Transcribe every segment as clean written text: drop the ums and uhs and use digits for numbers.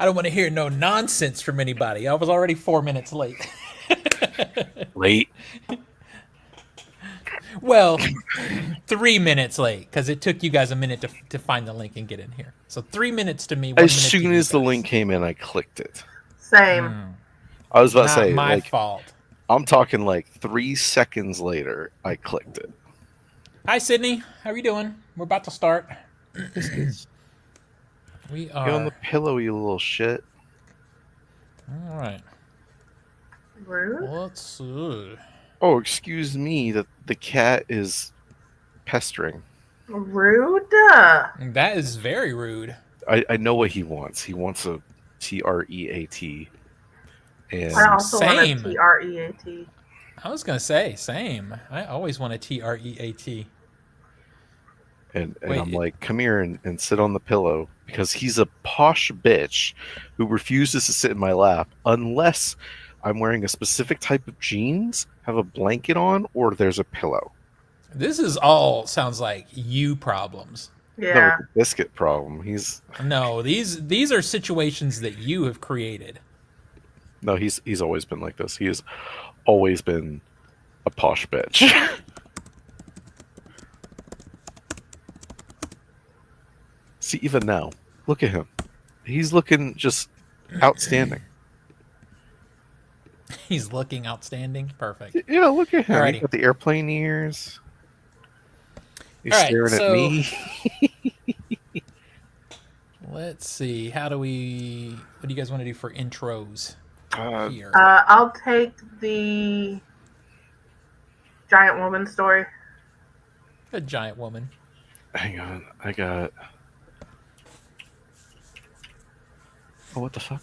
I don't want to hear no nonsense from anybody. I was already 4 minutes late. Late. Well, 3 minutes late because it took you guys a minute to find the link and get in here. So 3 minutes to me. 1 As minute soon to you as the guys. link came in, I clicked it. Same. I was about to Not say, my like, fault. I'm talking like 3 seconds later, I clicked it. Hi, Sydney. How are you doing? We're about to start. We Get on the are. pillow, you little shit. All right. Rude. Let's see. Oh, excuse me, the cat is pestering. Rude. That is very rude. I know what he wants. He wants a TREAT. And I also Same. want a TREAT. I was going to say, same. I always want a TREAT. and Wait, I'm like, come here and sit on the pillow, because he's a posh bitch who refuses to sit in my lap unless I'm wearing a specific type of jeans, have a blanket on, or there's a pillow. This is all sounds like you problems. No, Yeah. it's a biscuit problem. He's These are situations that you have created. he's always been like this. He has always been a posh bitch. See, even now, look at him. He's looking just outstanding. He's looking outstanding. Perfect. Yeah, look at him. Alrighty. He got the airplane ears. He's All right, staring so- at me. Let's see. What do you guys want to do for intros here? I'll take the giant woman story. A giant woman. Hang on, I got. Oh, what the fuck?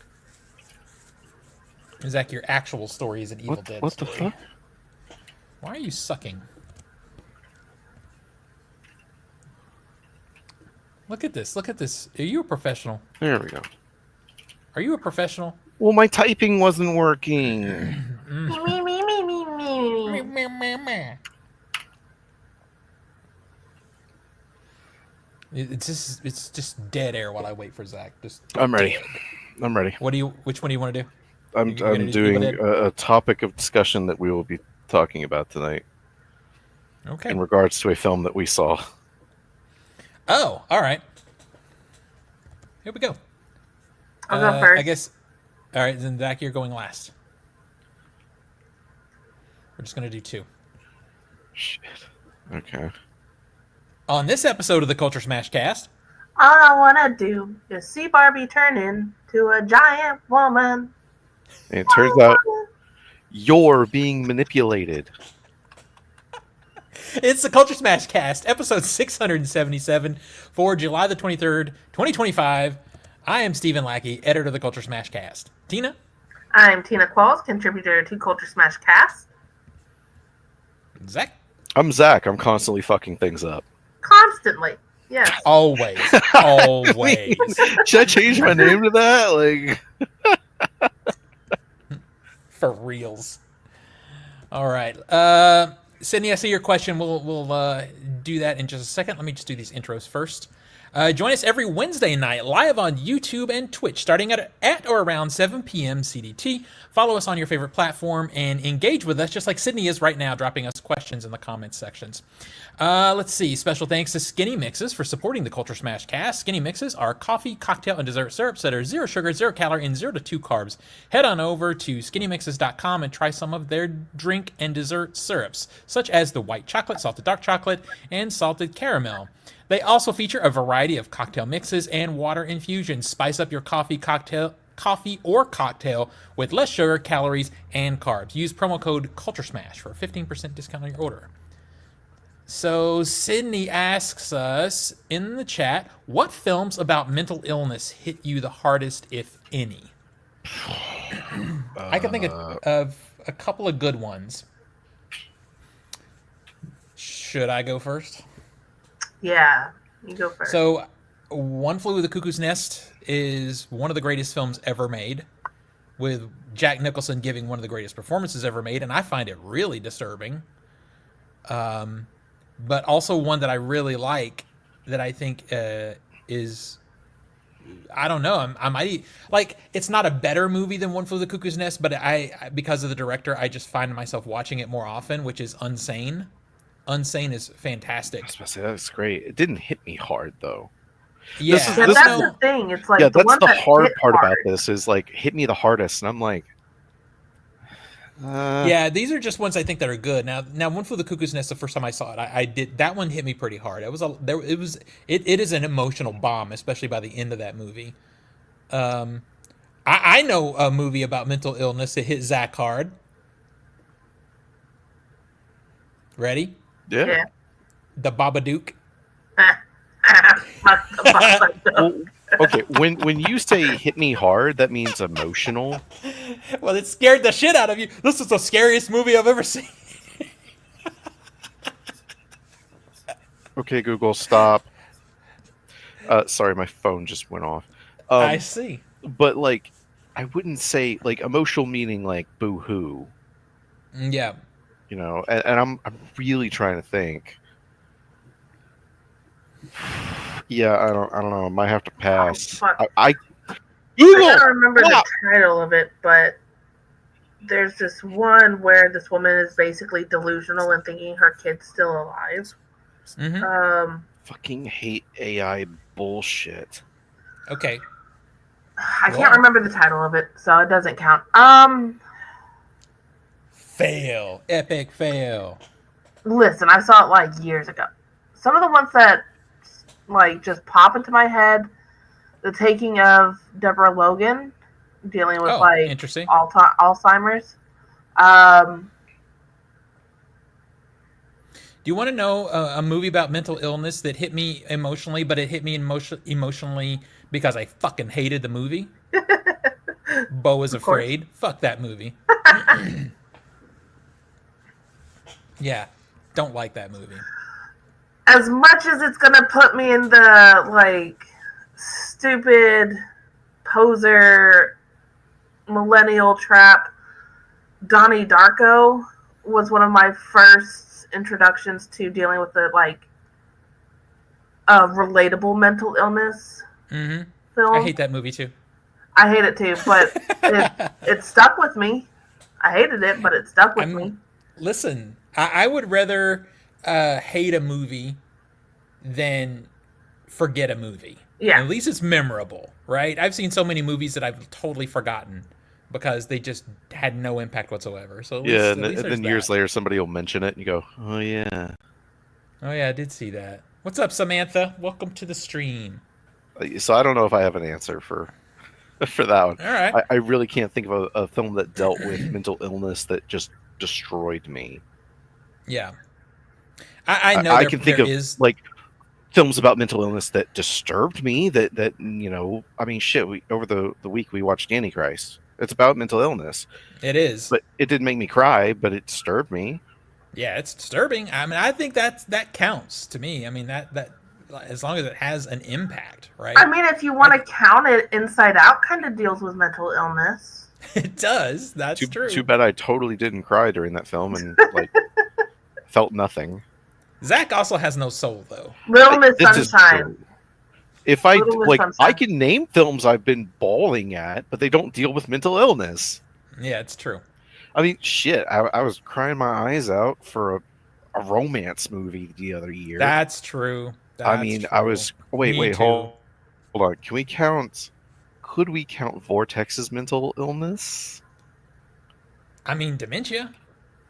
Zach, your actual story is an Evil Dead What the story. fuck? Why are you sucking? Look at this. Look at this. Are you a professional? There we go. Are you a professional? Well, my typing wasn't working. Me, me, me, me, me. It's just dead air while I wait for Zach. Just I'm ready. dead. I'm ready. Which one do you want to do? I'm You're gonna do doing Evil Dead? a topic of discussion that we will be talking about tonight Okay. in regards to a film that we saw. Oh, all right. Here we go. I'll go first. I guess. All right, then Zach, you're going last. We're just gonna do 2. Shit. Okay. On this episode of the Culture Smash Cast, All I wanna do is see Barbie turn into a giant woman. And it turns out you're being manipulated. it's the Culture Smash Cast, episode 677 for July the 23rd, 2025. I am Stephen Lackey, editor of the Culture Smash Cast. Tina? I'm Tina Qualls, contributor to Culture Smash Cast. Zach? I'm Zach. I'm constantly fucking things up. Constantly. Yes. Always. Always. Should I change my name to that? Like, For reals. All right. Sydney, I see your question. We'll do that in just a second. Let me just do these intros first. Join us every Wednesday night live on YouTube and Twitch starting at or around 7 p.m. CDT. Follow us on your favorite platform and engage with us just like Sydney is right now, dropping us questions in the comments sections. Let's see. Special thanks to Skinny Mixes for supporting the Culture Smash Cast. Skinny Mixes are coffee, cocktail, and dessert syrups that are 0 sugar, 0 calorie, and 0 to 2 carbs. Head on over to skinnymixes.com and try some of their drink and dessert syrups, such as the white chocolate, salted dark chocolate, and salted caramel. They also feature a variety of cocktail mixes and water infusions. Spice up your coffee or cocktail with less sugar, calories, and carbs. Use promo code CultureSmash for a 15% discount on your order. So Sydney asks us in the chat, what films about mental illness hit you the hardest, if any? I can think of a couple of good ones. Should I go first? Yeah. You go first. So, One Flew Over the Cuckoo's Nest is one of the greatest films ever made, with Jack Nicholson giving one of the greatest performances ever made, and I find it really disturbing. But also one that I really like, that I think is I don't know. I might like. It's not a better movie than One Flew Over the Cuckoo's Nest, but because of the director, I just find myself watching it more often, which is Unsane. Unsane is I fantastic. was about to say that's great. It didn't hit me hard though. Yeah, is- I Yeah, don't this that's is- the know. thing. It's like Yeah, the that's one the that hard hit part hard. about this is like hit me the hardest, and I'm like, Yeah, these are just ones I think that are good. Now, One Flew Over the Cuckoo's Nest. The first time I saw it, I did that one hit me pretty hard. It was a there. It is an emotional bomb, especially by the end of that movie. I know a movie about mental illness that hit Zach hard. Ready? yeah. Yeah. The Babadook. Well, okay, when you say hit me hard, that means emotional. Well, it scared the shit out of you. This is the scariest movie I've ever seen. Okay, Google, stop. Sorry, my phone just went off. I see. But like, I wouldn't say like emotional meaning like boo hoo, Yeah. you know. And I'm really trying to think. Yeah, I don't know. I might have to pass. fuck. I I Google. don't remember Stop! the title of it, but there's this one where this woman is basically delusional and thinking her kid's still alive. Mm-hmm. Fucking hate AI bullshit. Okay. I Well. can't remember the title of it, so it doesn't count. Fail. Epic fail. Listen, I saw it like years ago. Some of the ones that like just pop into my head: The Taking of Deborah Logan, dealing with Oh, like interesting. Alzheimer's. Do you want to know a movie about mental illness that hit me emotionally, but it hit me emotionally because I fucking hated the movie? Beau is Of course. Afraid. Fuck that movie. Yeah, don't like that movie. As much as it's gonna put me in the like stupid poser millennial trap, Donnie Darko was one of my first introductions to dealing with the like relatable mental illness Mm-hmm. film. I hate that movie too. I hate it too, but it stuck with me. I hated it, but it stuck with me. Listen, I would rather hate a movie than forget a movie. Yeah. At least it's memorable, right? I've seen so many movies that I've totally forgotten because they just had no impact whatsoever. So Yeah, at least and there's then years that. later, somebody will mention it, and you go, "Oh yeah." Oh yeah, I did see that. What's up, Samantha? Welcome to the stream. So I don't know if I have an answer for for that one. All right. I really can't think of a film that dealt with mental illness that just destroyed me. Yeah. I know I there, can think there of is. like films about mental illness that disturbed me. That you know, I mean, shit. Over the week we watched Antichrist. It's about mental illness, It is. but it didn't make me cry, but it disturbed me. Yeah, it's disturbing. I mean, I think that counts to me. I mean, that as long as it has an impact, right? I mean, if you want to count it, Inside Out kind of deals with mental illness. It does. That's true. Too bad I totally didn't cry during that film and like felt nothing. Zach also has no soul, though. Little Miss This is Sunshine. true. If I Little Miss like, Sunshine. I can name films I've been bawling at, but they don't deal with mental illness. Yeah, it's true. I mean, shit. I was crying my eyes out for a romance movie the other year. That's true. I mean, I was wait, too. hold on. Can we count? Could we count Vortex as mental illness? I mean, dementia.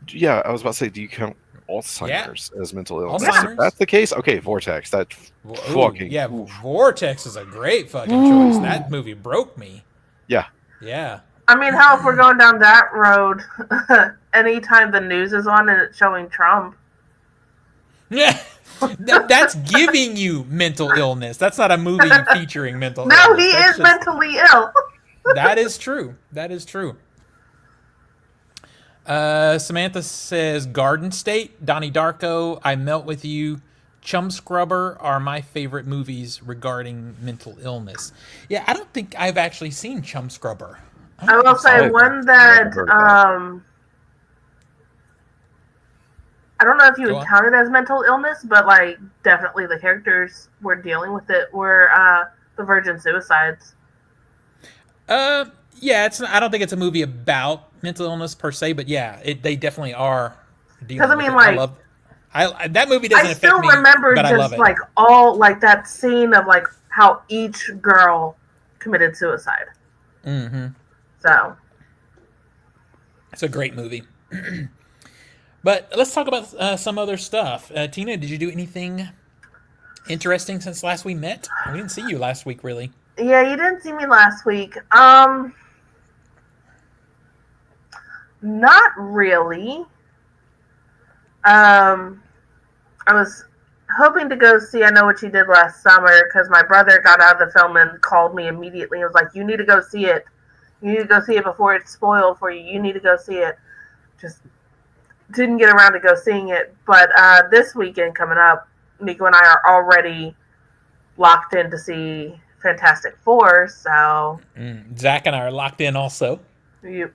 Yeah, I was about to say, do you count Alzheimer's as mental illness? Alzheimer's. If that's the case, okay, Vortex. That Ooh, fucking yeah. oof. Vortex is a great fucking choice. That movie broke me. Yeah. Yeah. I mean, hell, if we're going down that road, anytime the news is on and it's showing Trump, Yeah. That's giving you mental illness. That's not a movie featuring mental illness. no, he That's is just- mentally ill. That is true. That is true. Samantha says Garden State, Donnie Darko, I Melt With You, Chum Scrubber are my favorite movies regarding mental illness. Yeah, I don't think I've actually seen Chum Scrubber. I will say I've one never that heard of I don't know if you Go would on. count it as mental illness, but like definitely the characters were dealing with it. Were The Virgin Suicides. Yeah, it's. I don't think it's a movie about mental illness per se, but yeah, they definitely are dealing 'Cause, I with mean, it. like, That movie doesn't I affect still me, remember but I love just it. like all like that scene of like how each girl committed suicide. Mm-hmm. So It's a great movie. But let's talk about some other stuff. Tina, did you do anything interesting since last we met? We didn't see you last week, really. yeah, you didn't see me last week. Not really. I was hoping to go see I Know What You Did Last Summer because my brother got out of the film and called me immediately. He was like, "You need to go see it. You need to go see it before it's spoiled for you. You need to go see it." Just didn't get around to go seeing it. But this weekend coming up, Nico and I are already locked in to see Fantastic Four. So Zach and I are locked in also. you,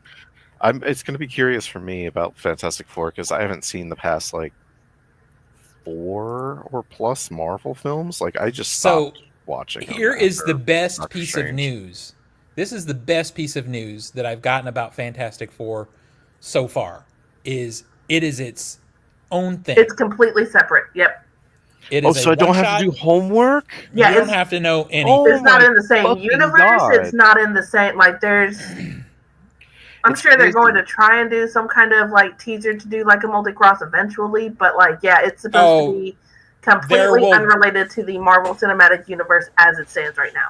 It's going to be curious for me about Fantastic Four because I haven't seen the past like 4 or plus Marvel films. Like I just stopped watching. Here is the best Doctor piece Strange. of news. This is the best piece of news that I've gotten about Fantastic Four so far. It is its own thing. it's completely separate. Yep. It Oh, is so I don't have one-shot. to do homework? Yeah, You don't it's, have to know anything. Oh, it's not my in the same fucking universe. God. It's not in the same like. There's. I'm It's sure they're crazy. going to try and do some kind of like teaser to do like a multi-cross eventually, but like yeah, it's supposed to be completely unrelated to the Marvel Cinematic Universe as it stands right now.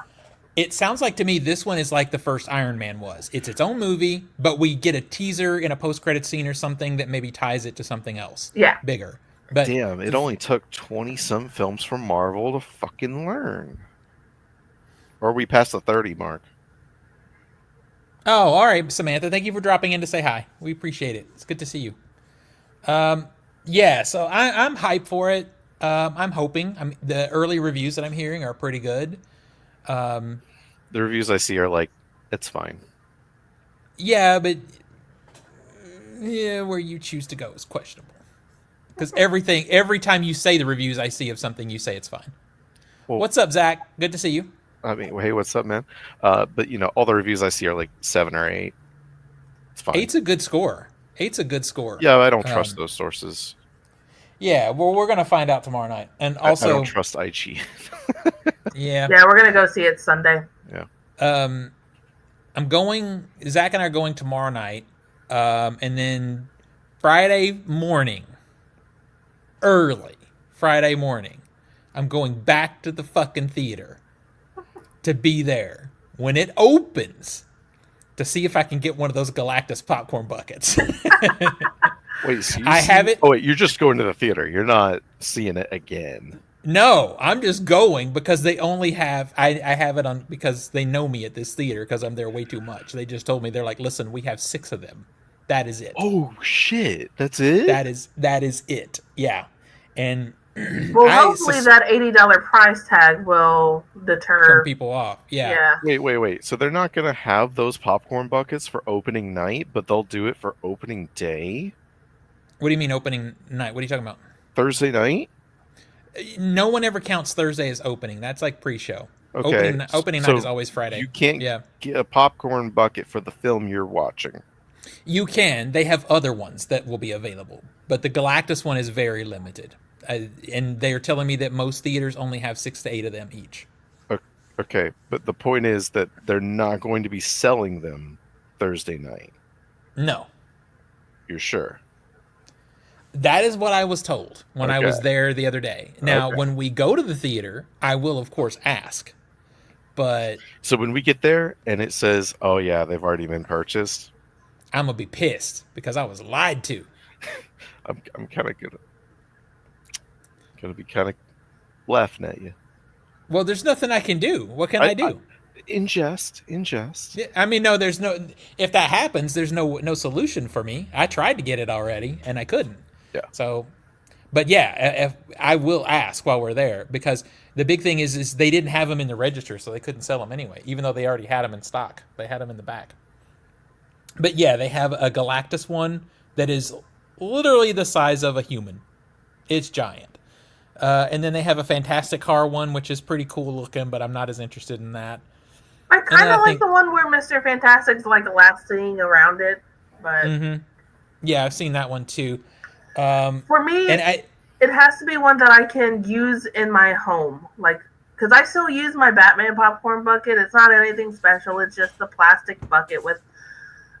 It sounds like to me this one is like the first Iron Man was. It's its own movie, but we get a teaser in a post-credit scene or something that maybe ties it to something else. Yeah. Bigger. But Damn, it only took 20-some films from Marvel to fucking learn. Or are we past the 30 mark? Oh, all right, Samantha. Thank you for dropping in to say hi. We appreciate it. It's good to see you. Yeah, so I'm hyped for it. I'm hoping. The early reviews that I'm hearing are pretty good. The reviews I see are like, it's fine. Yeah, but where you choose to go is questionable. Because every time you say the reviews I see of something, you say it's fine. Well, What's up, Zach? Good to see you. I mean, hey, what's up, man? But you know, all the reviews I see are like 7 or 8. It's fine. 8's a good score. 8's a good score. Yeah, I don't trust those sources. Yeah, well, we're gonna find out tomorrow night, and I also, don't trust IG. yeah, we're gonna go see it Sunday. Yeah. I'm going. Zach and I are going tomorrow night, and then Friday morning, early Friday morning, I'm going back to the fucking theater to be there when it opens to see if I can get one of those Galactus popcorn buckets. Wait, so I have it. Oh wait, you're just going to the theater. You're not seeing it again. No, I'm just going because they only have. I have it on because they know me at this theater because I'm there way too much. They just told me they're like, listen, we have 6 of them. That is it. Oh shit, that's it. That is it. Yeah, and Well, hopefully that $80 price tag will deter turn people off. Yeah. Wait. So they're not gonna have those popcorn buckets for opening night, but they'll do it for opening day. What do you mean opening night? What are you talking about? Thursday night. No one ever counts Thursday as opening. That's like pre-show. Okay. Opening so night is always Friday. You can't get a popcorn bucket for the film you're watching. You can. They have other ones that will be available, but the Galactus one is very limited. And they are telling me that most theaters only have 6 to 8 of them each. Okay, but the point is that they're not going to be selling them Thursday night. No. You're sure? That is what I was told when I was there the other day. Now, when we go to the theater, I will, of course, ask. But so when we get there and it says, "Oh yeah, they've already been purchased," I'm gonna be pissed because I was lied to. I'm kind of gonna be kind of laughing at you. Well, there's nothing I can do. What can I do? Ingest. Yeah, I mean, no, there's no. If that happens, there's no solution for me. I tried to get it already and I couldn't. Yeah. So, but yeah, I will ask while we're there because the big thing is they didn't have them in the register, so they couldn't sell them anyway, even though they already had them in stock. They had them in the back. But yeah, they have a Galactus one that is literally the size of a human. It's giant. And then they have a Fantastic Car one, which is pretty cool looking, but I'm not as interested in that. I And kind then of I like think- the one where Mr. Fantastic's like the last thing around it, but Yeah, I've seen that one too. for me, And I, it has to be one that I can use in my home, like because I still use my Batman popcorn bucket. It's not anything special. It's just the plastic bucket with,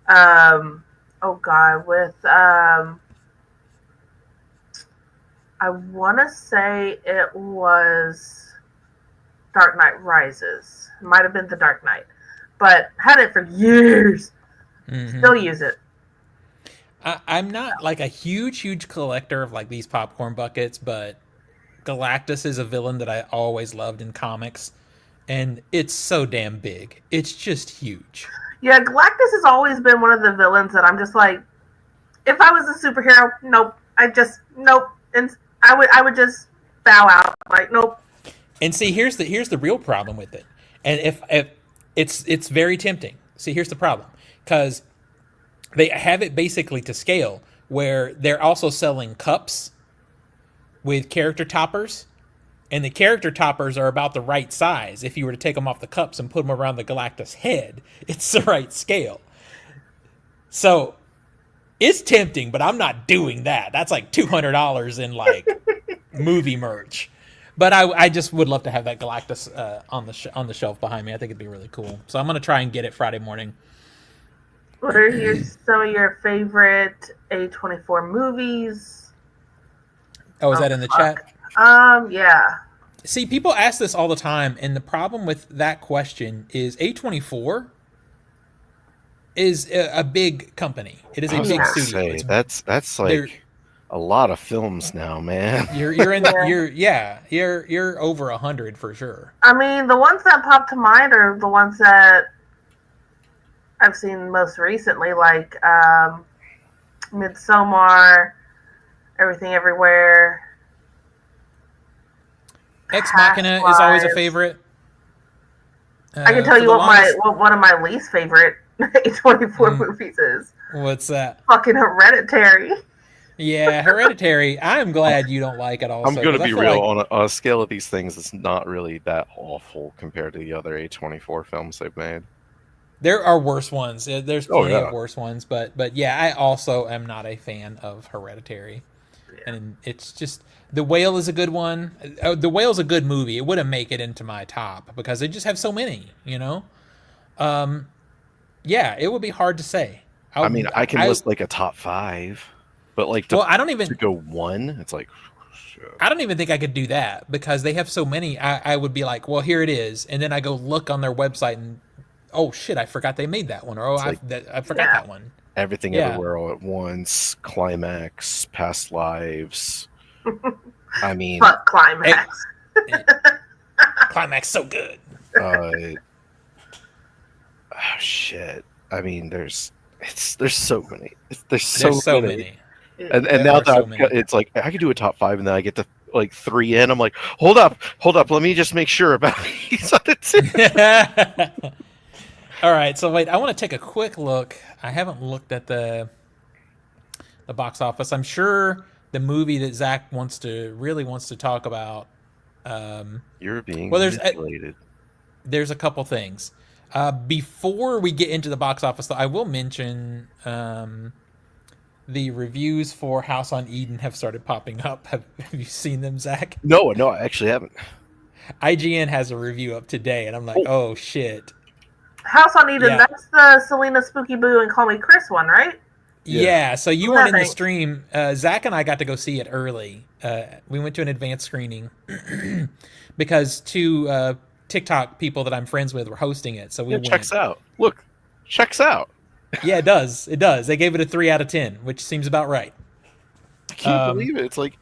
I want to say it was Dark Knight Rises. It might have been The Dark Knight, but had it for years. Still use it. I'm not like a huge collector of like these popcorn buckets, but Galactus is a villain that I always loved in comics, and it's so damn big. It's just huge. Yeah, Galactus has always been one of the villains that I'm just like, if I was a superhero, nope. Nope. And I would just bow out. Like, nope. And see, here's the real problem with it. And if it's very tempting. See, here's the problem, because they have it basically to scale where they're also selling cups with character toppers, and the character toppers are about the right size. If you were to take them off the cups and put them around the Galactus head, it's the right scale. So it's tempting, but I'm not doing that. That's like $200 in like movie merch. But I just would love to have that Galactus on the shelf behind me. I think it'd be really cool. So I'm gonna try and get it Friday morning. What are some of your favorite A24 movies? Oh, is that in the chat? Yeah. See, people ask this all the time, and the problem with that question is A24 is a big company. It is a big studio. It's, That's like a lot of films now, man. you're in you're over 100 for sure. I mean, the ones that pop to mind are the ones that I've seen most recently, like Midsommar, Everything Everywhere. Ex Machina is always a favorite. I can tell you what one of my least favorite A24 movies is. What's that? Fucking Hereditary. Yeah, Hereditary. I'm glad you don't like it also. I'm going to 'cause I be feel real. like On a scale of these things, it's not really that awful compared to the other A24 films they've made. there are worse ones. There's Oh, plenty yeah. of worse ones, but yeah, I also am not a fan of Hereditary. And it's just The Whale is a good one. The Whale's a good movie. It wouldn't make it into my top because they just have so many, you know? Yeah, it would be hard to say. I mean, I can list like a top 5, but like I don't even to go 1, it's like shit. I don't even think I could do that because they have so many. I would be like, well, here it is, and then I go look on their website and oh shit, I forgot they made that one, or I forgot that one. Everything Everywhere All at Once, Climax, Past Lives. I mean, Fuck Climax. Climax so good. Shit. I mean, there's so many. There's so many. And now that it's like I could do a top 5, and then I get to like 3 in. I'm like, hold up. Let me just make sure about these other 2. All right, so wait, I want to take a quick look. I haven't looked at the box office. I'm sure the movie that Zach really wants to talk about. You're being manipulated. There's a couple things. Before we get into the box office, though, I will mention the reviews for House on Eden have started popping up. Have you seen them, Zach? No, I actually haven't. IGN has a review up today, and I'm like, oh shit. House on Eden, that's the Selena Spooky Boo and Call Me Chris one, right? Yeah, so you weren't in the stream. Zach and I got to go see it early. We went to an advanced screening because 2 TikTok people that I'm friends with were hosting it. So we went. Checks out. Look, checks out. Yeah, it does. It does. They gave it a 3 out of 10, which seems about right. I can't believe it. It's like,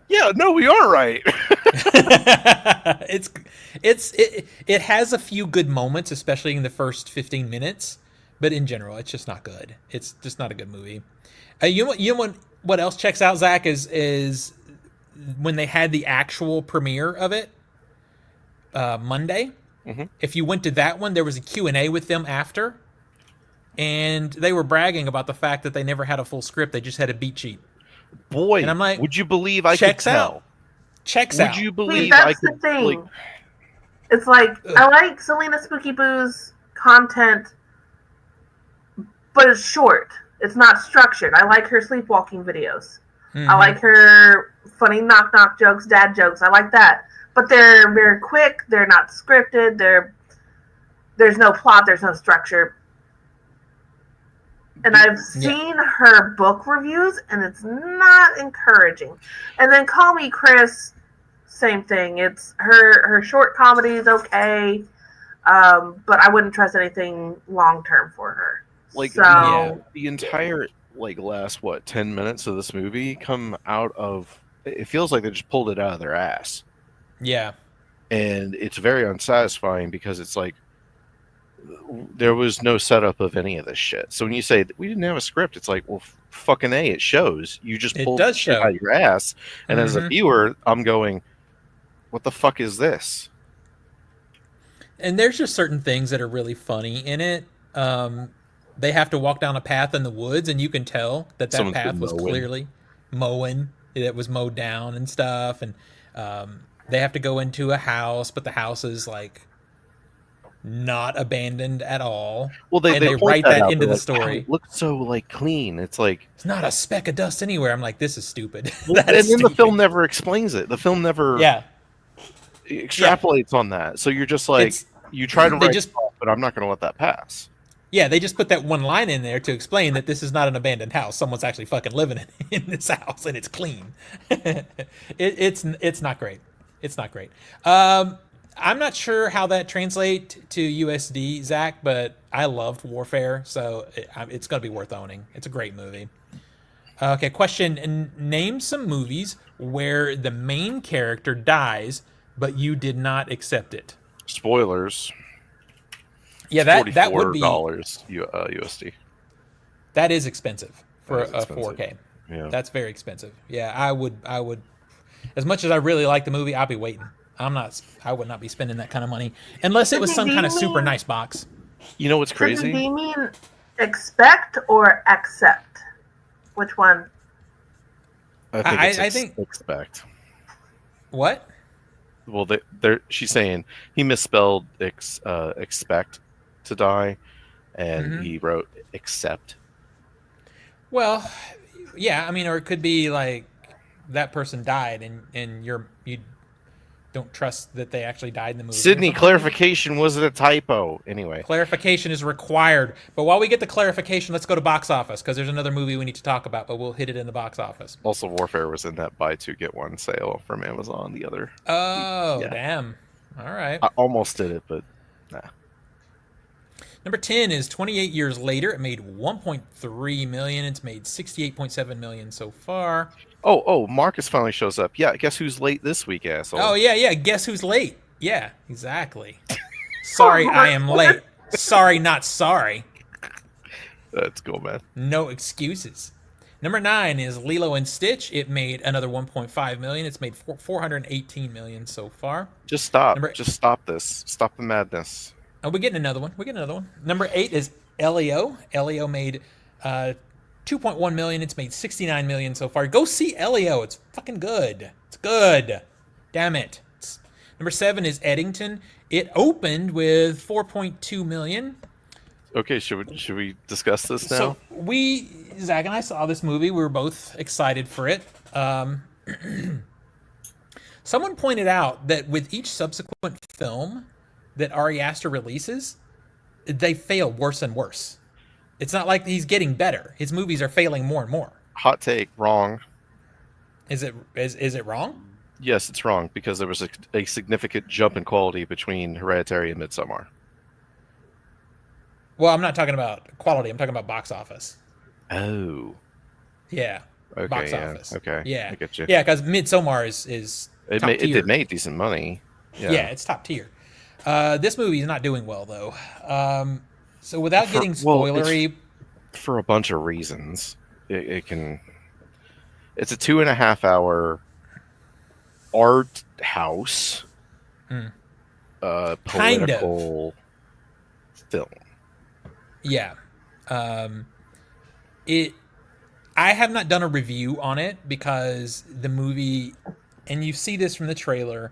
yeah, no, we are right. It has a few good moments, especially in the first 15 minutes, but in general, it's just not good. It's just not a good movie. You know what else checks out, Zach, is when they had the actual premiere of it Monday. Mm-hmm. If you went to that one, there was a Q&A with them after, and they were bragging about the fact that they never had a full script. They just had a beat sheet. Boy, and I'm like, would you believe I could checks tell? out. checks Would out. you See, believe I that's the could thing. like? It's like Ugh. I like Selena Spooky Boo's content, but it's short. It's not structured. I like her sleepwalking videos. I like her funny knock knock jokes, dad jokes. I like that. But they're very quick. They're not scripted. There's no plot. There's no structure. And I've seen her book reviews, and it's not encouraging. And then Call Me Chris, same thing. It's her short comedy is okay, but I wouldn't trust anything long term for her. Like So the entire like last 10 minutes of this movie come out of. It feels like they just pulled it out of their ass, Yeah. and it's very unsatisfying because it's like there was no setup of any of this shit. So when you say we didn't have a script, it's like, well, fucking A, it shows. You just It pulled does shit show. out of your ass, and as a viewer, I'm going, what the fuck is this? And there's just certain things that are really funny in it. They have to walk down a path in the woods, and you can tell that Someone's path been was mowing. clearly mowing. It was mowed down and stuff. And they have to go into a house, but the house is like not abandoned at all. Well, they and they point write that that out. into They're the like, "Wow, story. it looks so like clean. It's like It's not a speck of dust anywhere. I'm like, this is stupid. well, That and is then the stupid. film never explains it. The film never Yeah, extrapolates on that. So you're just like It's- you try to they write just- it off, but I'm not going to let that pass. yeah. They just put that one line in there to explain that this is not an abandoned house. Someone's actually fucking living in this house, and it's clean. It's not great. It's not great. I'm not sure how that translates to USD, Zach, but I loved Warfare, so it's going to be worth owning. It's a great movie. Okay, question. Name some movies where the main character dies, but you did not accept it. Spoilers. Yeah, that would be... $44 USD. That is expensive for That is a expensive. 4K. Yeah. That's very expensive. Yeah, I would. As much as I really like the movie, I'll be waiting. I would not be spending that kind of money unless it was some kind of super nice box. You know what's do crazy? you mean expect or accept? Which one? I think- expect. What? Well, she's saying he misspelled expect to die, and he wrote accept. Well, yeah. I mean, or it could be like that person died, and you don't trust that they actually died in the movie. Sydney, clarification wasn't a typo. Anyway, Clarification is required. But while we get the clarification, let's go to box office because there's another movie we need to talk about, but we'll hit it in the box office. also Warfare was in that buy two get one sale from Amazon. The other, Oh, Yeah. damn. All right. I almost did it, but nah. Number 10 is 28 Years Later. It made 1.3 million. It's made 68.7 million so far. Oh, Marcus finally shows up. Yeah, guess who's late this week, asshole? Oh, yeah. Guess who's late? Yeah, exactly. Sorry, I am late. Sorry, not sorry. That's cool, man. No excuses. Number 9 is Lilo and Stitch. It made another 1.5 million. It's made 418 million so far. Just stop. Number- Just stop this. Stop the madness. Oh, we're getting another one. Number 8 is Elio. Elio made 2.1 million. It's made 69 million so far. Go see Elio. It's fucking good. It's good. Damn it. Number 7 is Eddington. It opened with 4.2 million. Okay, should we discuss this now? So Zach and I saw this movie. We were both excited for it. Someone pointed out that with each subsequent film that Ari Aster releases, they fail worse and worse. It's not like he's getting better. His movies are failing more and more. Hot take, wrong. Is it wrong? Yes, it's wrong because there was a significant jump in quality between Hereditary and Midsommar. Well, I'm not talking about quality. I'm talking about box office. Oh, Yeah. okay, Box yeah, office. okay, Yeah. I get you. Yeah, because Midsommar is It top tier. did make decent money. Yeah, it's top tier. This movie is not doing well though. So without getting well, spoilery, for a bunch of reasons. It can. It's a 2.5 hour art house, political film. yeah. I have not done a review on it because the movie and you see this from the trailer,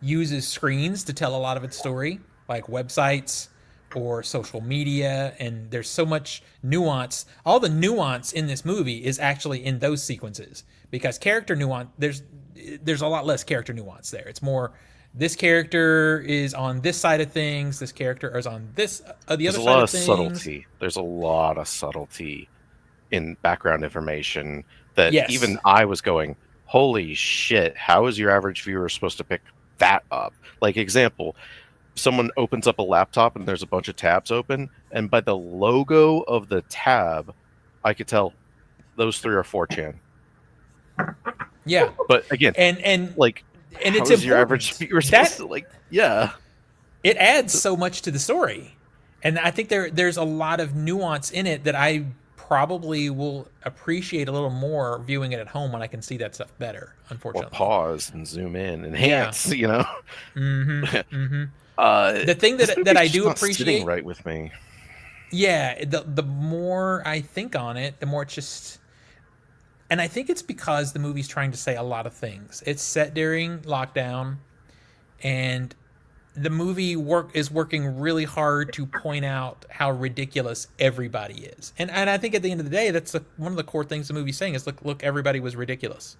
uses screens to tell a lot of its story, like websites or social media, and there's so much nuance. All the nuance in this movie is actually in those sequences because character nuance there's a lot less character nuance there. It's more this character is on this side of things, this character is on this the There's other a side lot of of things. subtlety. There's a lot of subtlety in background information that Yes. even I was going, holy shit, how is your average viewer supposed to pick that up? Like, example, someone opens up a laptop and there's a bunch of tabs open, and by the logo of the tab, I could tell those three are 4chan. Yeah. But again, And like, and how it's is your average important. viewer supposed That to, like, yeah. it adds so much to the story. And I think there's a lot of nuance in it that I probably will appreciate a little more viewing it at home when I can see that stuff better, Or unfortunately. pause and zoom in, Yeah. enhance, you know? Mm-hmm. The thing This that movie's I just do not sitting appreciate, right with me. yeah, the more I think on it, the more it's just, and I think it's because the movie's trying to say a lot of things. It's set during lockdown, and the movie is working really hard to point out how ridiculous everybody is. And I think at the end of the day, that's one of the core things the movie's saying is look, everybody was ridiculous.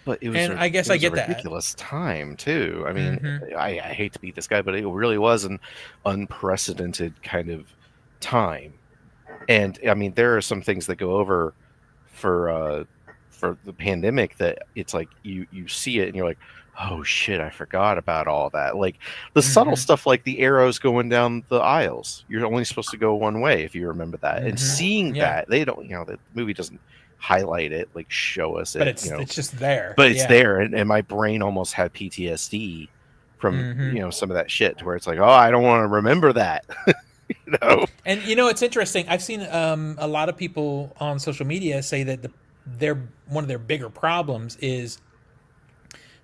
But And I guess it I was a get that. ridiculous time too. I mean, Mm-hmm. I hate to beat this guy, but it really was an unprecedented kind of time. And I mean, there are some things that go over for for the pandemic that it's like you see it and you're like, oh shit, I forgot about all that. Like the subtle Mm-hmm. stuff, like the arrows going down the aisles. You're only supposed to go one way if you remember that. And Mm-hmm. seeing Yeah. that, they don't, the movie doesn't highlight it, like show us But it, it's just there. but it's Yeah. there, and my brain almost had PTSD from Mm-hmm. some of that shit to where it's like, oh, I don't want to remember that. you know And it's interesting. I've seen a lot of people on social media say that their one of their bigger problems is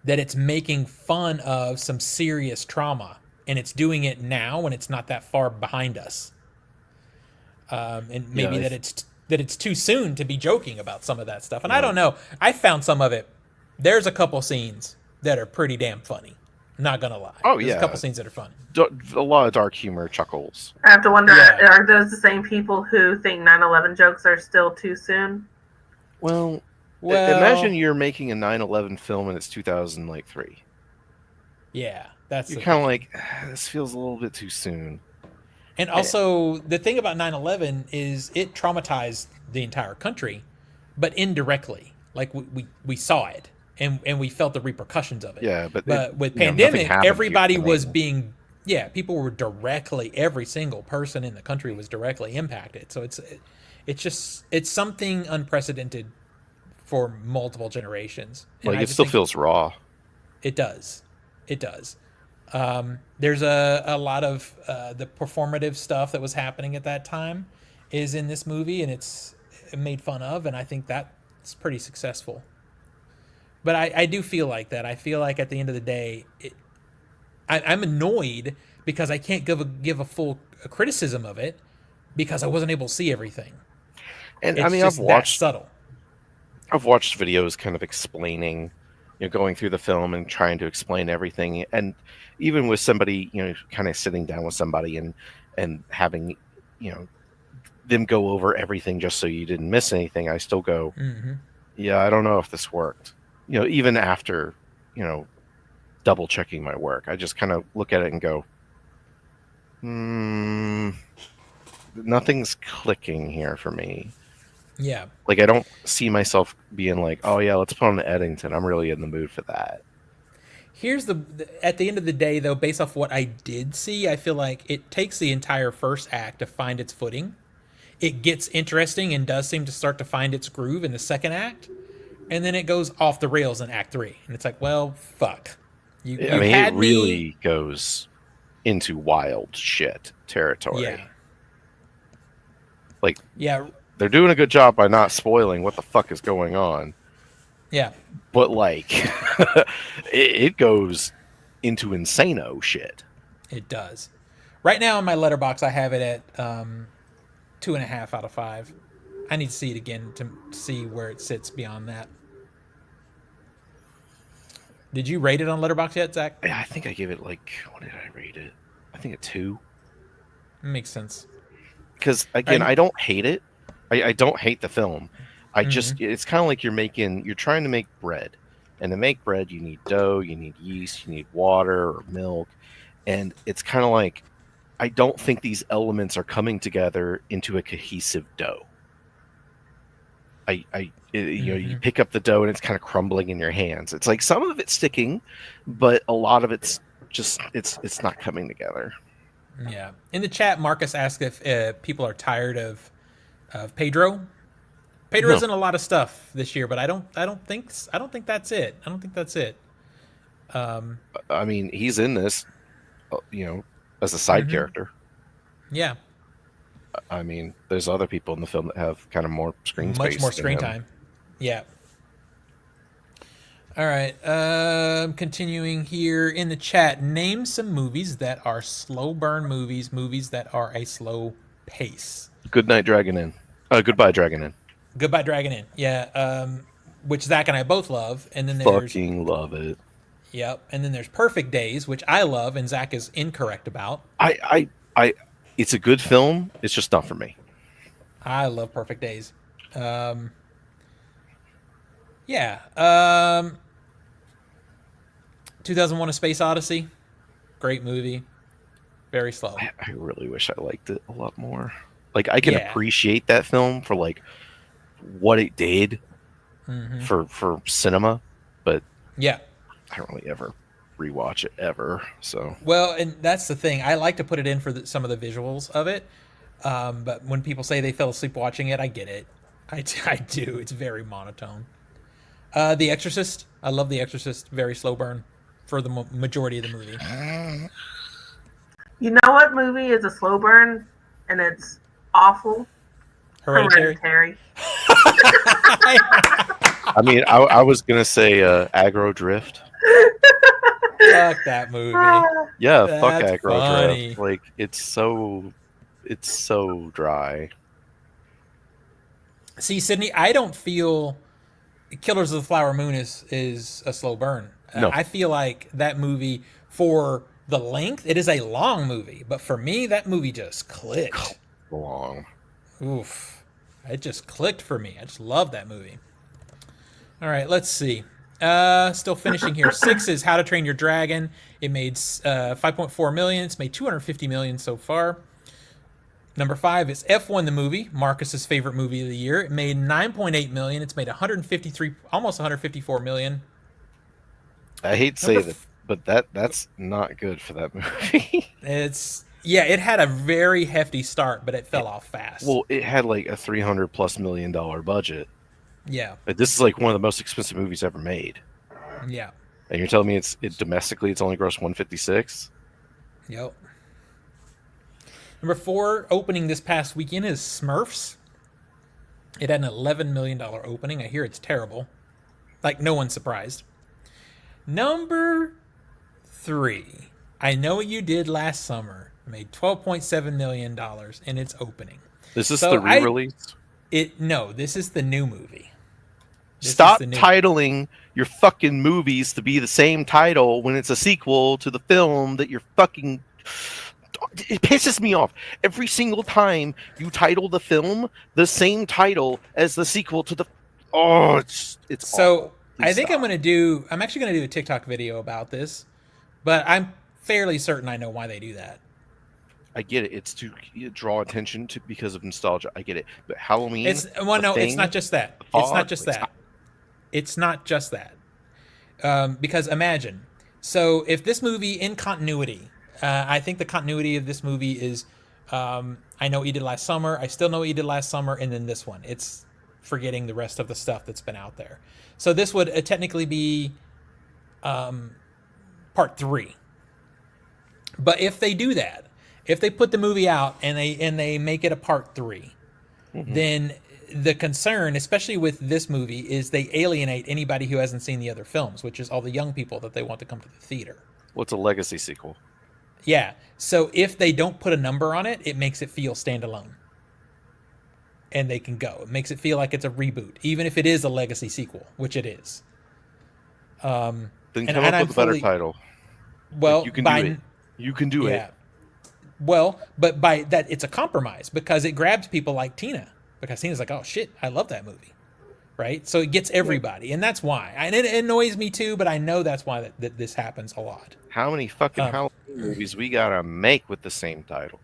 that it's making fun of some serious trauma, and it's doing it now when it's not that far behind us. And yeah maybe that it's too soon to be joking about some of that stuff. And I yeah don't know. I found some of it. There's a couple scenes that are pretty damn funny. Not gonna lie. oh There's a yeah couple scenes that are funny. a lot of dark humor chuckles. I have to wonder, Yeah. are those the same people who think 9/11 jokes are still too soon? Well, imagine Well, you're making a 9/11 film and it's 2003. yeah, that's You're the kind of thing. like, this feels a little bit too soon. And Eh, also, the thing about 9/11 is it traumatized the entire country, but indirectly. Like we saw it and we felt the repercussions of it. yeah, but But with nothing pandemic, happened to everybody was Ukraine. being, yeah, people were directly, every single person in the country was directly impacted. So it's something unprecedented for multiple generations. And Like I it just still think feels raw. it does. It does. There's a lot of the performative stuff that was happening at that time is in this movie, and it's made fun of, and I think that's pretty successful. But I do feel like that. I feel like at the end of the day, I'm annoyed because I can't give a full criticism of it because I wasn't able to see everything. And I It's mean, just that subtle. I've watched videos kind of explaining, going through the film and trying to explain everything. And even with somebody, kind of sitting down with somebody and having, you know, them go over everything just so you didn't miss anything, I still go, Hmm. yeah, I don't know if this worked. Even after, double checking my work, I just kind of look at it and go, hmm, nothing's clicking here for me. Yeah. Like, I don't see myself being like, oh yeah, let's put on the Eddington. I'm really in the mood for that. Here's at the end of the day, though, based off what I did see, I feel like it takes the entire first act to find its footing. It gets interesting and does seem to start to find its groove in the second act, and then it goes off the rails in Act 3, and it's like, well, fuck, I you mean, it had me. really goes into wild shit Yeah, territory. Like, yeah, they're doing a good job by not spoiling what the fuck is going on, yeah. but like, it goes into insano shit. It does. Right now in my letterbox, I have it at 2.5 out of 5. I need to see it again to see where it sits beyond that. Did you rate it on Letterboxd yet, Zach? I think I gave it like, what did I rate it? I think a 2. Makes sense. Because again, Right. I don't hate it. I don't hate the film. I Mhm. just it's kind of like you're trying to make bread, and to make bread you need dough, you need yeast, you need water or milk, and it's kind of like I don't think these elements are coming together into a cohesive dough. You pick up the dough and it's kind of crumbling in your hands. It's like some of it's sticking, but a lot of it's just it's not coming together. Yeah. In the chat, Marcus asked if people are tired of Pedro. Pedro's No. in a lot of stuff this year, but I don't think that's it. I don't think that's it. I mean, he's in this, as a side Mhm. character. Yeah. I mean, there's other people in the film that have kind of more screen Much space more than screen him. time. Yeah. All right. Continuing here in the chat, name some movies that are slow burn movies, movies that are a slow pace. Goodnight Dragon Inn. Goodbye Dragon Inn. Goodbye Dragon Inn. Yeah. Which Zach and I both love. And then there's Fucking love it. Yep. And then there's Perfect Days, which I love and Zach is incorrect about. It's a good film. It's just not for me. I love Perfect Days. Yeah. 2001: A Space Odyssey. Great movie. Very slow. I really wish I liked it a lot more. Like I can Yeah. appreciate that film for like what it did for cinema, but Yeah. I don't really ever rewatch it ever. So Well, and that's the thing. I like to put it in for some of the visuals of it. But when people say they fell asleep watching it, I get it. I do. It's very monotone. The Exorcist. I love The Exorcist. Very slow burn for the majority of the movie. You know what movie is a slow burn and it's awful? Hereditary. I mean, I was gonna say Aggro Drift. Fuck that movie. Yeah, That's fuck Aggro funny. Drift. Like it's so dry. See, Sydney, I don't feel Killers of the Flower Moon is a slow burn. No. I feel like that movie, for the length, it is a long movie, but for me, that movie just clicked. Long. Oof. It just clicked for me. I just love that movie. All right, let's see. Still finishing here. 6 is How to Train Your Dragon. It made 5.4 million. It's made 250 million so far. Number 5 is F1 the movie, Marcus's favorite movie of the year. It made 9.8 million. It's made 153, almost 154 million. I hate to say that, but that's not good for that movie. It had a very hefty start, but it fell off fast. Well, it had like a $300+ million budget. Yeah. This is like one of the most expensive movies ever made. Yeah. And you're telling me domestically it's only grossed 156? Yep. Number 4, opening this past weekend, is Smurfs. It had an $11 million opening. I hear it's terrible. Like, no one's surprised. Number 3, I Know What You Did Last Summer. Made $12.7 million in its opening. Is this the re-release? No, this is the new movie. Stop titling your fucking movies to be the same title when it's a sequel to the film that you're fucking... It pisses me off. Every single time you title the film the same title as the sequel to the... Oh, it's so awful. I think I'm actually going to do a TikTok video about this, but I'm fairly certain I know why they do that. I get it. It's to draw attention to because of nostalgia. I get it. But Halloween... It's not just that. It's not just that. It's not just that. Because imagine, so if this movie in continuity, I think the continuity of this movie is I Know What You Did Last Summer, I Still Know What You Did Last Summer, and then this one. It's forgetting the rest of the stuff that's been out there. So this would technically be part 3. But if they do that, if they put the movie out and they make it a part 3, then the concern, especially with this movie, is they alienate anybody who hasn't seen the other films, which is all the young people that they want to come to the theater. Well, it's a legacy sequel. Yeah. So if they don't put a number on it, it makes it feel standalone. And they can go. It makes it feel like it's a reboot, even if it is a legacy sequel, which it is. Then And, come and up I'm with a better fully title. well You can by do it. You can do yeah. it. Well, but by that it's a compromise because it grabs people like Tina because Tina's like, oh shit, I love that movie, right? So it gets everybody, and that's why. And it annoys me too, but I know that's why that this happens a lot, How many fucking um, Halloween movies we gotta make with the same title?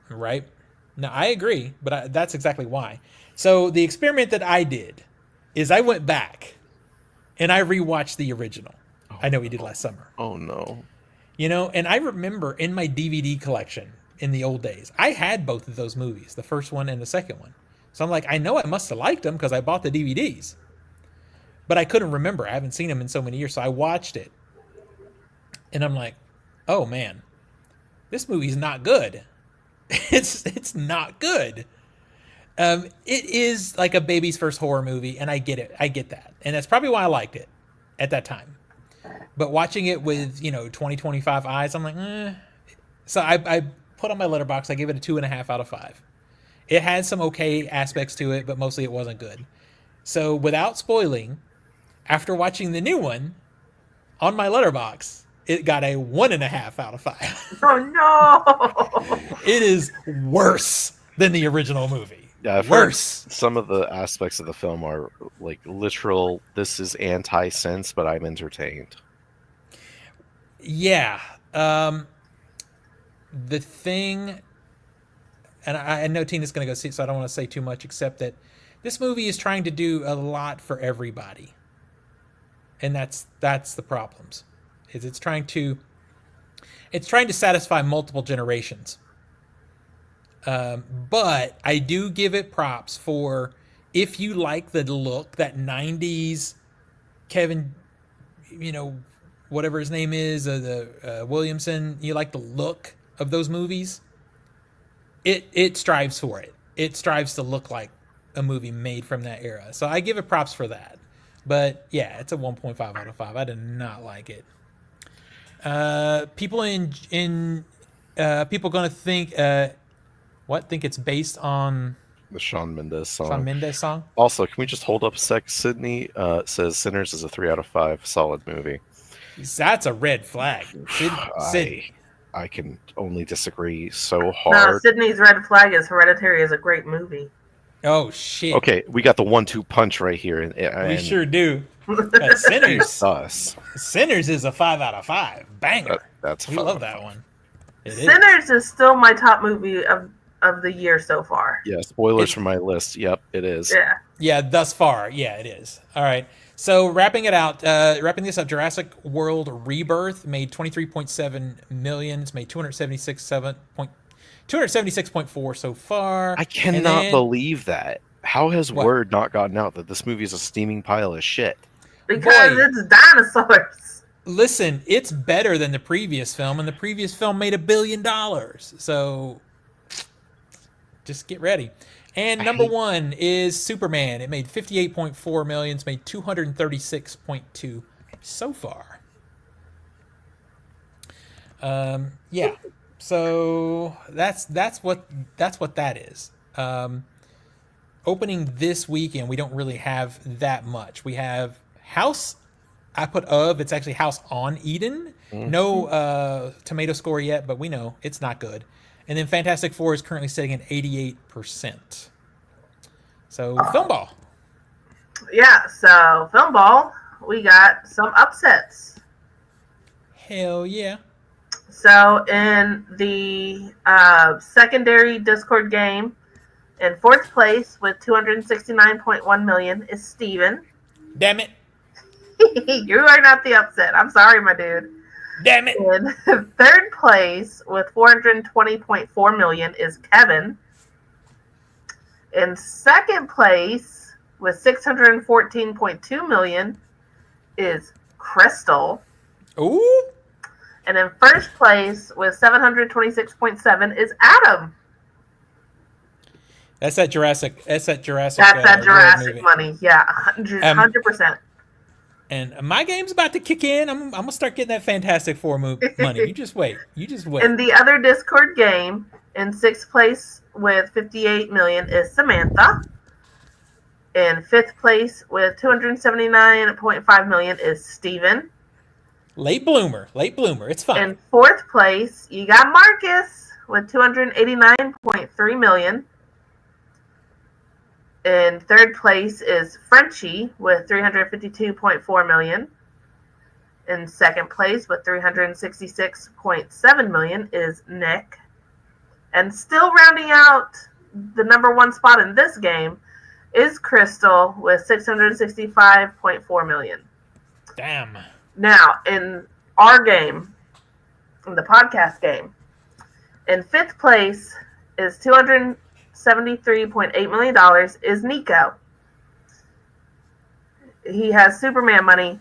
right? No, I agree, but that's exactly why. So the experiment that I did is I went back and I rewatched the original. I Oh know we did no. last summer. Oh no. And I remember in my DVD collection in the old days, I had both of those movies, the first one and the second one. So I'm like, I know I must have liked them because I bought the DVDs, but I couldn't remember. I haven't seen them in so many years. So I watched it and I'm like, oh man, this movie's not good. It's not good. It is like a baby's first horror movie, and I get it. I get that. And that's probably why I liked it at that time. But watching it with, 2025 eyes, I'm like, eh. So I put on my letterbox. I gave it a 2.5 out of 5. It had some okay aspects to it, but mostly it wasn't good. So without spoiling, after watching the new one on my letterbox, it got a 1.5 out of 5. Oh no! It is worse than the original movie. Yeah, I've heard Worse. some of the aspects of the film are like literal. This is anti-sense, but I'm entertained. Yeah. The thing, and I know Tina's going to go see it, so I don't want to say too much, except that this movie is trying to do a lot for everybody, and that's the problems. Is it's trying to satisfy multiple generations. But I do give it props for if you like the look, that 90s Kevin, whatever his name is, the Williamson, you like the look of those movies, it strives for it. It strives to look like a movie made from that era. So I give it props for that. But yeah, it's a 1.5 out of 5. I did not like it. People people going to think think it's based on The Shawn Mendes song. Shawn Mendes song. Also, can we just hold up a sec? Sydney says Sinners is a 3 out of 5 solid movie. That's a red flag. Sid. I can only disagree so No, hard. Sydney's red flag is Hereditary is a great movie. Oh shit. Okay, we got the 1-2 punch right here, and We sure do. us. Sinners is a 5 out of 5. Banger. That's We fun. love that one. It is. Sinners is still my top movie of the year so far. Yeah, spoilers It's- from my list. Yep, it is. Yeah. Yeah, thus far. Yeah, it is. All right. So wrapping this up, Jurassic World Rebirth made 23.7 million. It's made 276.4 so far. I cannot believe that. How has word not gotten out that this movie is a steaming pile of shit? Because Boy. it's dinosaurs. Listen, it's better than the previous film, and the previous film made $1 billion. So just get ready. And number one is Superman. It made 58.4 million. It's made 236.2 so far. Yeah. So that's what that is. Opening this weekend, we don't really have that much. We have House. I put it's actually House on Eden. No tomato score yet, but we know it's not good. And then Fantastic Four is currently sitting at 88%. So Film Ball. Yeah, so Film Ball, we got some upsets. Hell yeah. So in the secondary Discord game, in fourth place with 269.1 million is Steven. Damn it. You are not the upset. I'm sorry, my dude. Damn it. In third place with 420.4 million is Kevin. In second place with 614.2 million is Crystal. Ooh. And in first place with 726.7 is Adam. That's that Jurassic. That's that World Jurassic movie. money. Yeah, 100%. And my game's about to kick in. I'm gonna start getting that Fantastic Four money. You just wait. In the other Discord game, in sixth place with 58 million is Samantha. In fifth place with 279.5 million is Steven. Late bloomer. It's fine. In fourth place, you got Marcus with $289.3 million. In third place is Frenchie with $352.4 million. In second place with $366.7 million is Nick. And still rounding out the number one spot in this game is Crystal with $665.4 million. Damn. Now, in our game, in the podcast game, in fifth place is $273.8 million is Nico. He has Superman money,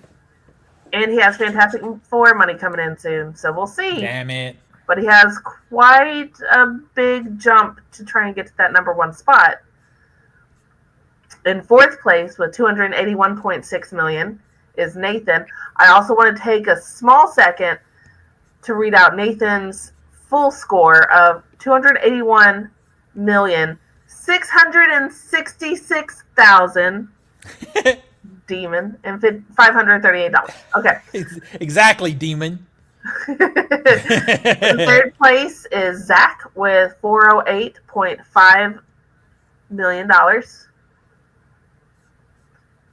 and he has Fantastic Four money coming in soon, so we'll see. Damn it. But he has quite a big jump to try and get to that number one spot. In fourth place with $281.6 million is Nathan. I also want to take a small second to read out Nathan's full score of $281,666,000 demon and $538. Okay. Exactly, demon. In third place is Zach with $408.5 million.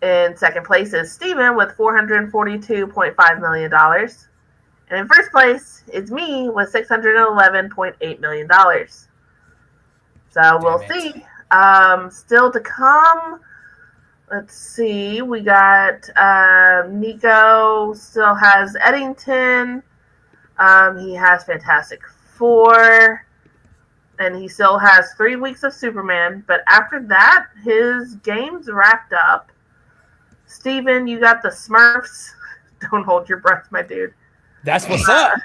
In second place is Steven with $442.5 million. And in first place is me with $611.8 million. So we'll see. Still to come. Let's see. We got Nico still has Eddington. He has Fantastic Four. And he still has 3 weeks of Superman. But after that, his game's wrapped up. Steven, you got the Smurfs. Don't hold your breath, my dude. That's what's up.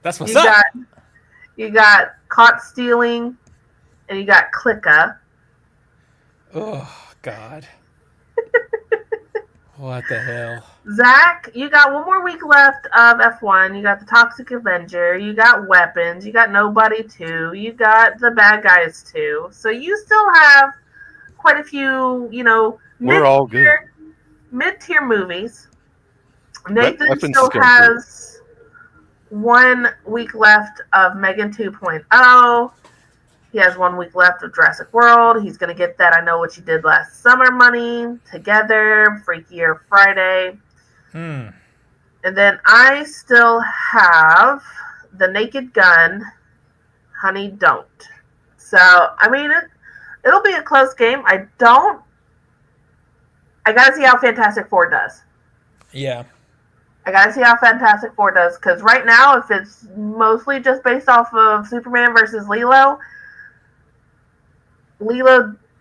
That's what's up. You got Caught Stealing, and you got Clicka. Oh, God. What the hell? Zach, you got 1 more week left of F1. You got the Toxic Avenger. You got Weapons. You got Nobody 2. You got The Bad Guys 2. So you still have quite a few, We're all good. Mid-tier movies. Nathan Weapons still is good has 1 week left of Megan 2.0. He has 1 week left of Jurassic World. He's going to get that I Know What You Did Last Summer money, Together, Freakier Friday. And then I still have The Naked Gun, Honey Don't. So, I mean, it'll be a close game. I got to see how Fantastic Four does. Yeah. I got to see how Fantastic Four does. Because right now, if it's mostly just based off of Superman versus Lilo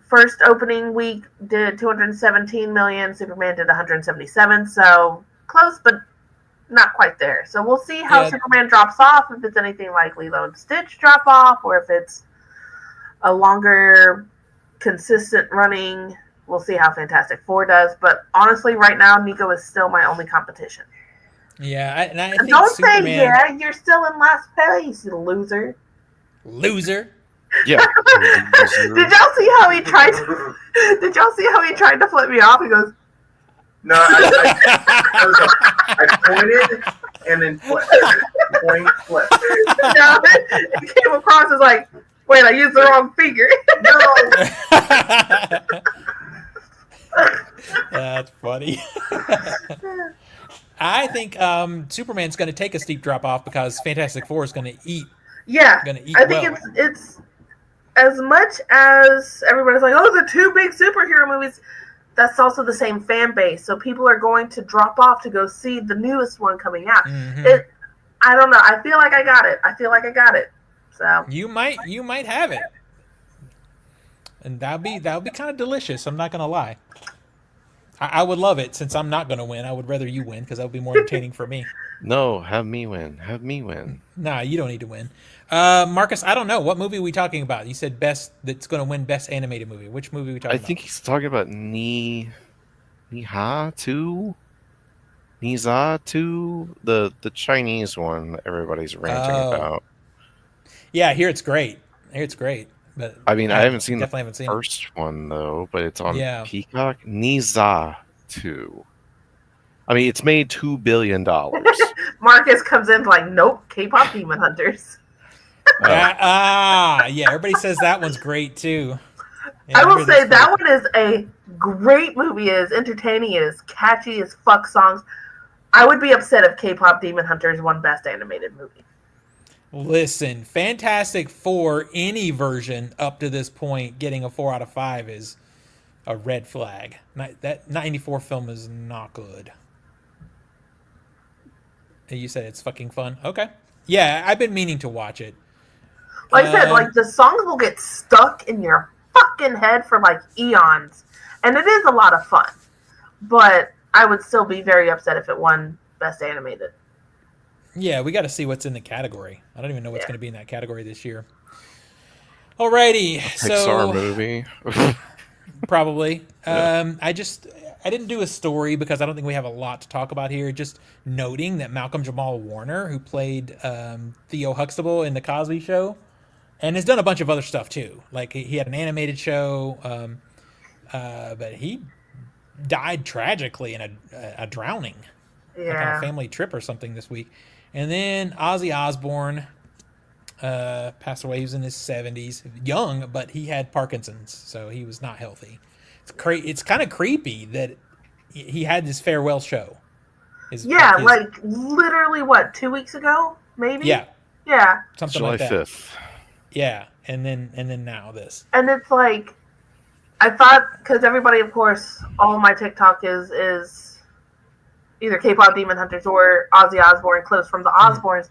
first opening week did 217 million. Superman did 177. So close, but not quite there. So we'll see how Superman drops off. If it's anything like Lilo and Stitch drop off, or if it's a longer, consistent running. We'll see how Fantastic Four does. But honestly, right now, Nico is still my only competition. Yeah, I think don't Superman... say yeah. You're still in last place, you loser. Loser. Yeah. Did y'all see how he tried? Did y'all see how he tried to flip me off? He goes, No, I pointed and then flipped. Point, flip. No, it came across as like, wait, I used the wrong finger. No. That's funny. I think Superman's going to take a steep drop off because Fantastic Four is going to eat. Yeah, I think it's as much as everybody's like, oh, the 2 big superhero movies. That's also the same fan base, so people are going to drop off to go see the newest one coming out. Mm-hmm. I don't know. I feel like I got it. So you might have it, and that'll be kind of delicious. I'm not gonna lie. I would love it since I'm not gonna win. I would rather you win because that would be more entertaining for me. No, have me win. Nah, you don't need to win. Marcus, I don't know. What movie are we talking about? You said best that's going to win best animated movie. Which movie are we talking about? I think he's talking about Niha 2? Niza 2? The Chinese one that everybody's ranting about. Yeah, I hear it's great. But I mean, I haven't seen the haven't seen first one, though, but it's on Yeah. Peacock. Niza 2. I mean, it's made $2 billion. Marcus comes in like, nope, K-pop Demon Hunters. Yeah, everybody says that one's great too. Yeah, I will hear say this that fight. one is a great movie. It is entertaining. It is catchy as fuck songs. I would be upset if K-pop Demon Hunters won Best Animated Movie. Listen, Fantastic Four, any version up to this point, getting a 4 out of 5 is a red flag. That 94 film is not good. You said it's fucking fun? Okay. Yeah, I've been meaning to watch it. Like I said, like the songs will get stuck in your fucking head for like eons. And it is a lot of fun. But I would still be very upset if it won Best Animated. Yeah, we got to see what's in the category. I don't even know what's Yeah. going to be in that category this year. Alrighty, Pixar so movie. probably. Yeah. I didn't do a story because I don't think we have a lot to talk about here. Just noting that Malcolm Jamal Warner, who played Theo Huxtable in the Cosby Show, and has done a bunch of other stuff too. Like he had an animated show, but he died tragically in a drowning, like on a Yeah. family trip or something this week. And then Ozzy Osbourne passed away. He was in his 70s, young, but he had Parkinson's, so he was not healthy. It's kind of creepy that he had this farewell show. Yeah, like literally what, 2 weeks ago? Maybe? Yeah, Yeah. something July like that. 5th. Yeah, and then now this. And it's like, I thought, because everybody, of course, all my TikTok is either K-pop Demon Hunters or Ozzy Osbourne clips from the Osbournes,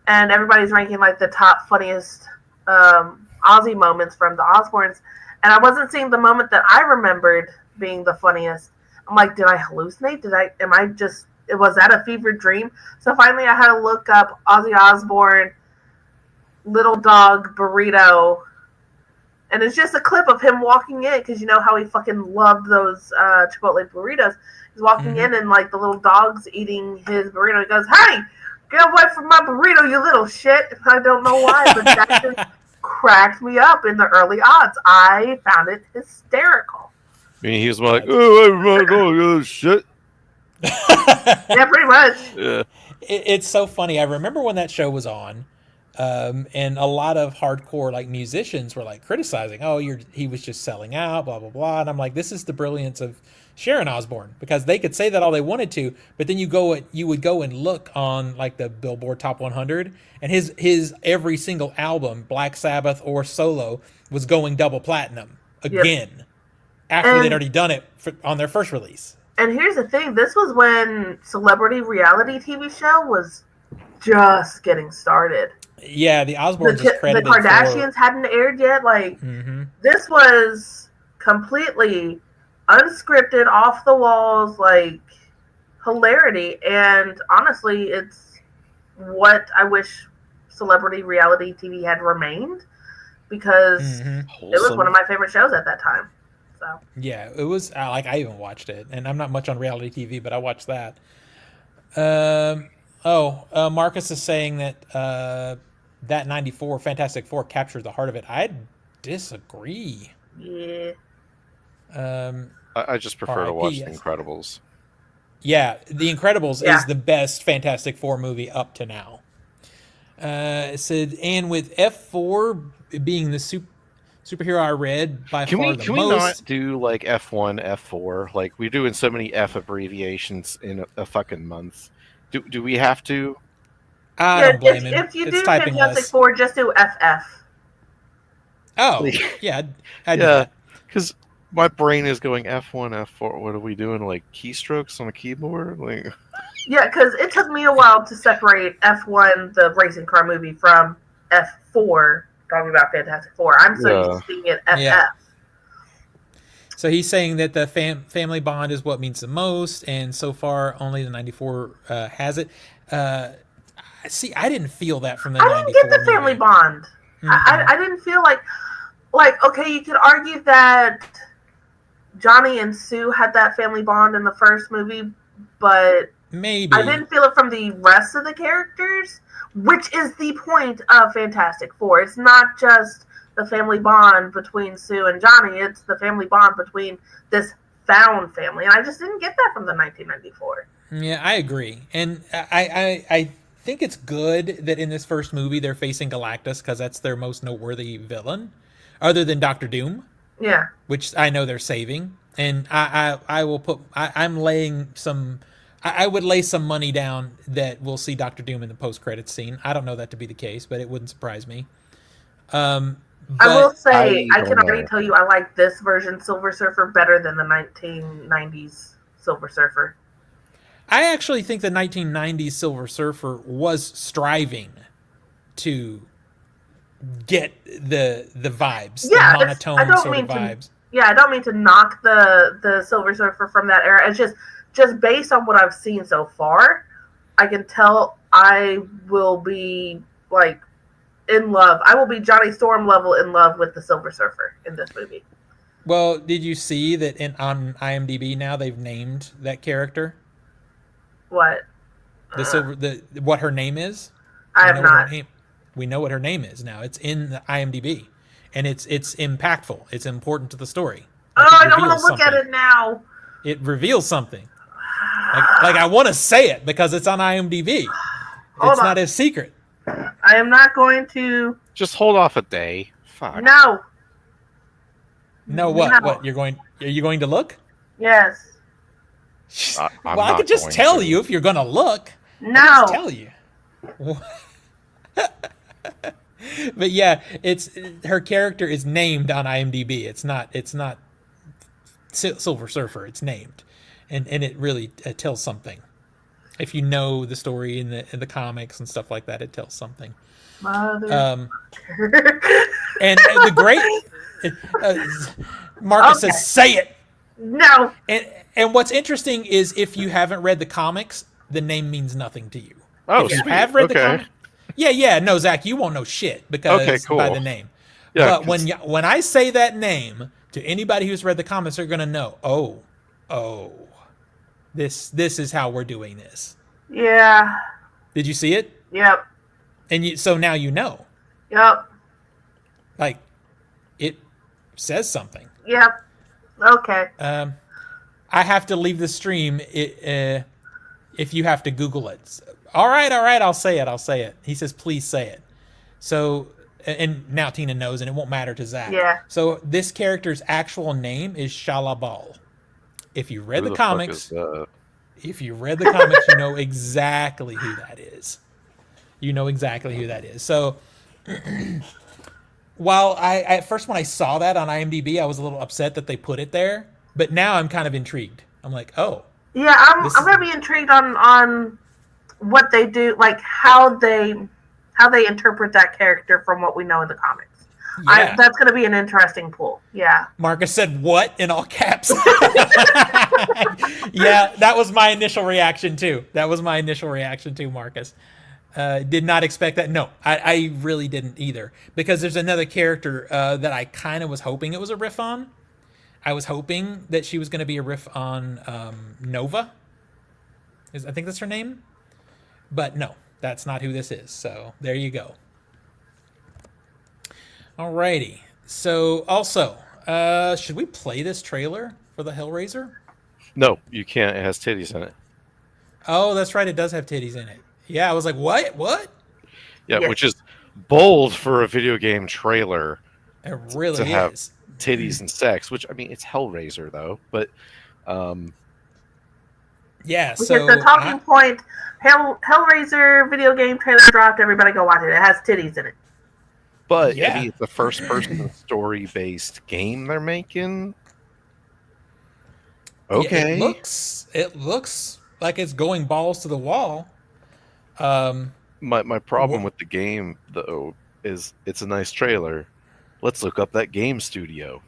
and everybody's ranking like the top funniest Ozzy moments from the Osbournes, and I wasn't seeing the moment that I remembered being the funniest. I'm like, did I hallucinate? Was that a fevered dream? So finally I had to look up Ozzy Osbourne, Little Dog Burrito, and it's just a clip of him walking in, because you know how he fucking loved those Chipotle burritos. He's walking in, and like the little dog's eating his burrito. He goes, "Hey, get away from my burrito, you little shit!" I don't know why, but that just cracked me up in the early odds. I found it hysterical. I mean, he was like, oh, shit. Yeah, pretty much. Yeah. It's so funny. I remember when that show was on, and a lot of hardcore like musicians were like criticizing, "Oh, he was just selling out, blah blah blah." And I'm like, this is the brilliance of Sharon Osbourne, because they could say that all they wanted to, but then you would go and look on like the Billboard Top 100, and his every single album, Black Sabbath or solo, was going double platinum again after they'd already done it on their first release. And here's the thing: this was when celebrity reality TV show was just getting started. Yeah, the Osbournes is The credited Kardashians hadn't aired yet. Like, this was completely unscripted, off the walls, like hilarity. And honestly, it's what I wish celebrity reality TV had remained, because it was one of my favorite shows at that time. So yeah, it was like I even watched it, and I'm not much on reality TV, but I watched that. Marcus is saying that that 94 Fantastic Four captures the heart of it. I disagree. yeah. I just prefer to R.I.P., watch yes. The Incredibles. Yeah, The Incredibles Yeah. is the best Fantastic Four movie up to now. It said, and with F4 being the superhero I read by Can far we the can most. we not do like F1, F4? Like we're doing so many F abbreviations in a fucking month. Do we have to? I don't blame him. If you It's do typing Fantastic less. Four, just do FF. Oh, yeah, I'd do Yeah, that. because my brain is going F1, F4. What are we doing? Like keystrokes on a keyboard? Like Yeah, because it took me a while to separate F1, the racing car movie, from F4, talking about Fantastic Four. I'm so used to seeing it FF. Yeah. So he's saying that the family bond is what means the most, and so far only the 94 has it. See, I didn't feel that from the 94 I didn't get the family movie. bond. I didn't feel like, okay, you could argue that Johnny and Sue had that family bond in the first movie, but Maybe. I didn't feel it from the rest of the characters, which is the point of Fantastic Four. It's not just the family bond between Sue and Johnny, it's the family bond between this found family. And I just didn't get that from the 1994. Yeah, I agree, and I think it's good that in this first movie they're facing Galactus because that's their most noteworthy villain, other than Doctor Doom, Yeah. which I know they're saving. And I will put I'm laying some I would lay some money down that we'll see Doctor Doom in the post credits scene. I don't know that to be the case, but it wouldn't surprise me. I will But say, I I can don't already know. tell you I like this version Silver Surfer better than the 1990s Silver Surfer. I actually think the 1990s Silver Surfer was striving to get the vibes, the Yeah, I monotone don't sort of mean to. vibes. Yeah, I don't mean to knock the Silver Surfer from that era. It's just based on what I've seen so far, I can tell I will be like in love. I will be Johnny Storm level in love with the Silver Surfer in this movie. Well, did you see that on IMDb now they've named that character? What? The silver the what her name is? I We have know what her not. name we know what her name is now. It's in the IMDb. And it's impactful. It's important to the story. Oh, Like it I don't want reveals to look at something. it now. It reveals something. Like I want to say it because it's on IMDb. Hold It's not on. a secret. I am not going to. Just hold off a day. Fuck. No. No, what? No. What? Are you going to look? Yes. I'm Well, I not could just going tell to. you if you're going to look. I No. can just tell you. But yeah, it's her character is named on IMDb. It's not Silver Surfer. It's named, and it really tells something. If you know the story in the comics and stuff like that, it tells something. Mother. And the great Marcus Okay. says, "Say it." No. And what's interesting is if you haven't read the comics, the name means nothing to you. Oh, If you sweet. have read the Okay. comics, yeah, no, Zach, you won't know shit because Okay, cool. by the name. Yeah, But when I say that name to anybody who's read the comics, they're gonna know. Oh, this is how we're doing this. Yeah. Did you see it? Yep. And so now you know. Yep. Like, it says something. Yep. Okay. I have to leave the stream if you have to Google it. All right, I'll say it. He says, please say it. So, and now Tina knows, and it won't matter to Zach. Yeah. So this character's actual name is Shalabal. If you read Who the fuck comics, is that? you know exactly who that is. You know exactly who that is. So, while at first when I saw that on IMDb, I was a little upset that they put it there, but now I'm kind of intrigued. I'm like, oh, Yeah, I'm This- gonna be intrigued on what they do, like how they interpret that character from what we know in the comics. yeah. That's gonna be an interesting pull. Yeah. Marcus said, "What?" in all caps. Yeah, that was my initial reaction too. Marcus. Did not expect that. No, I really didn't either. Because there's another character that I kind of was hoping it was a riff on. I was hoping that she was going to be a riff on Nova. I think that's her name. But no, that's not who this is. So there you go. Alrighty. So also, should we play this trailer for the Hellraiser? No, you can't. It has titties in it. Oh, that's right. It does have titties in it. Yeah, I was like, what? What? Yeah, Yes. which is bold for a video game trailer. It really To have- is. Titties and sex, which I mean, it's Hellraiser though. But Yeah, Because so the talking point, Hellraiser video game trailer dropped. Everybody go watch it. It has titties in it. I Yeah. mean, it's a first-person story-based game they're making. Okay, yeah, it looks like it's going balls to the wall. my problem Wha- with the game though is it's a nice trailer. Let's look up that game studio.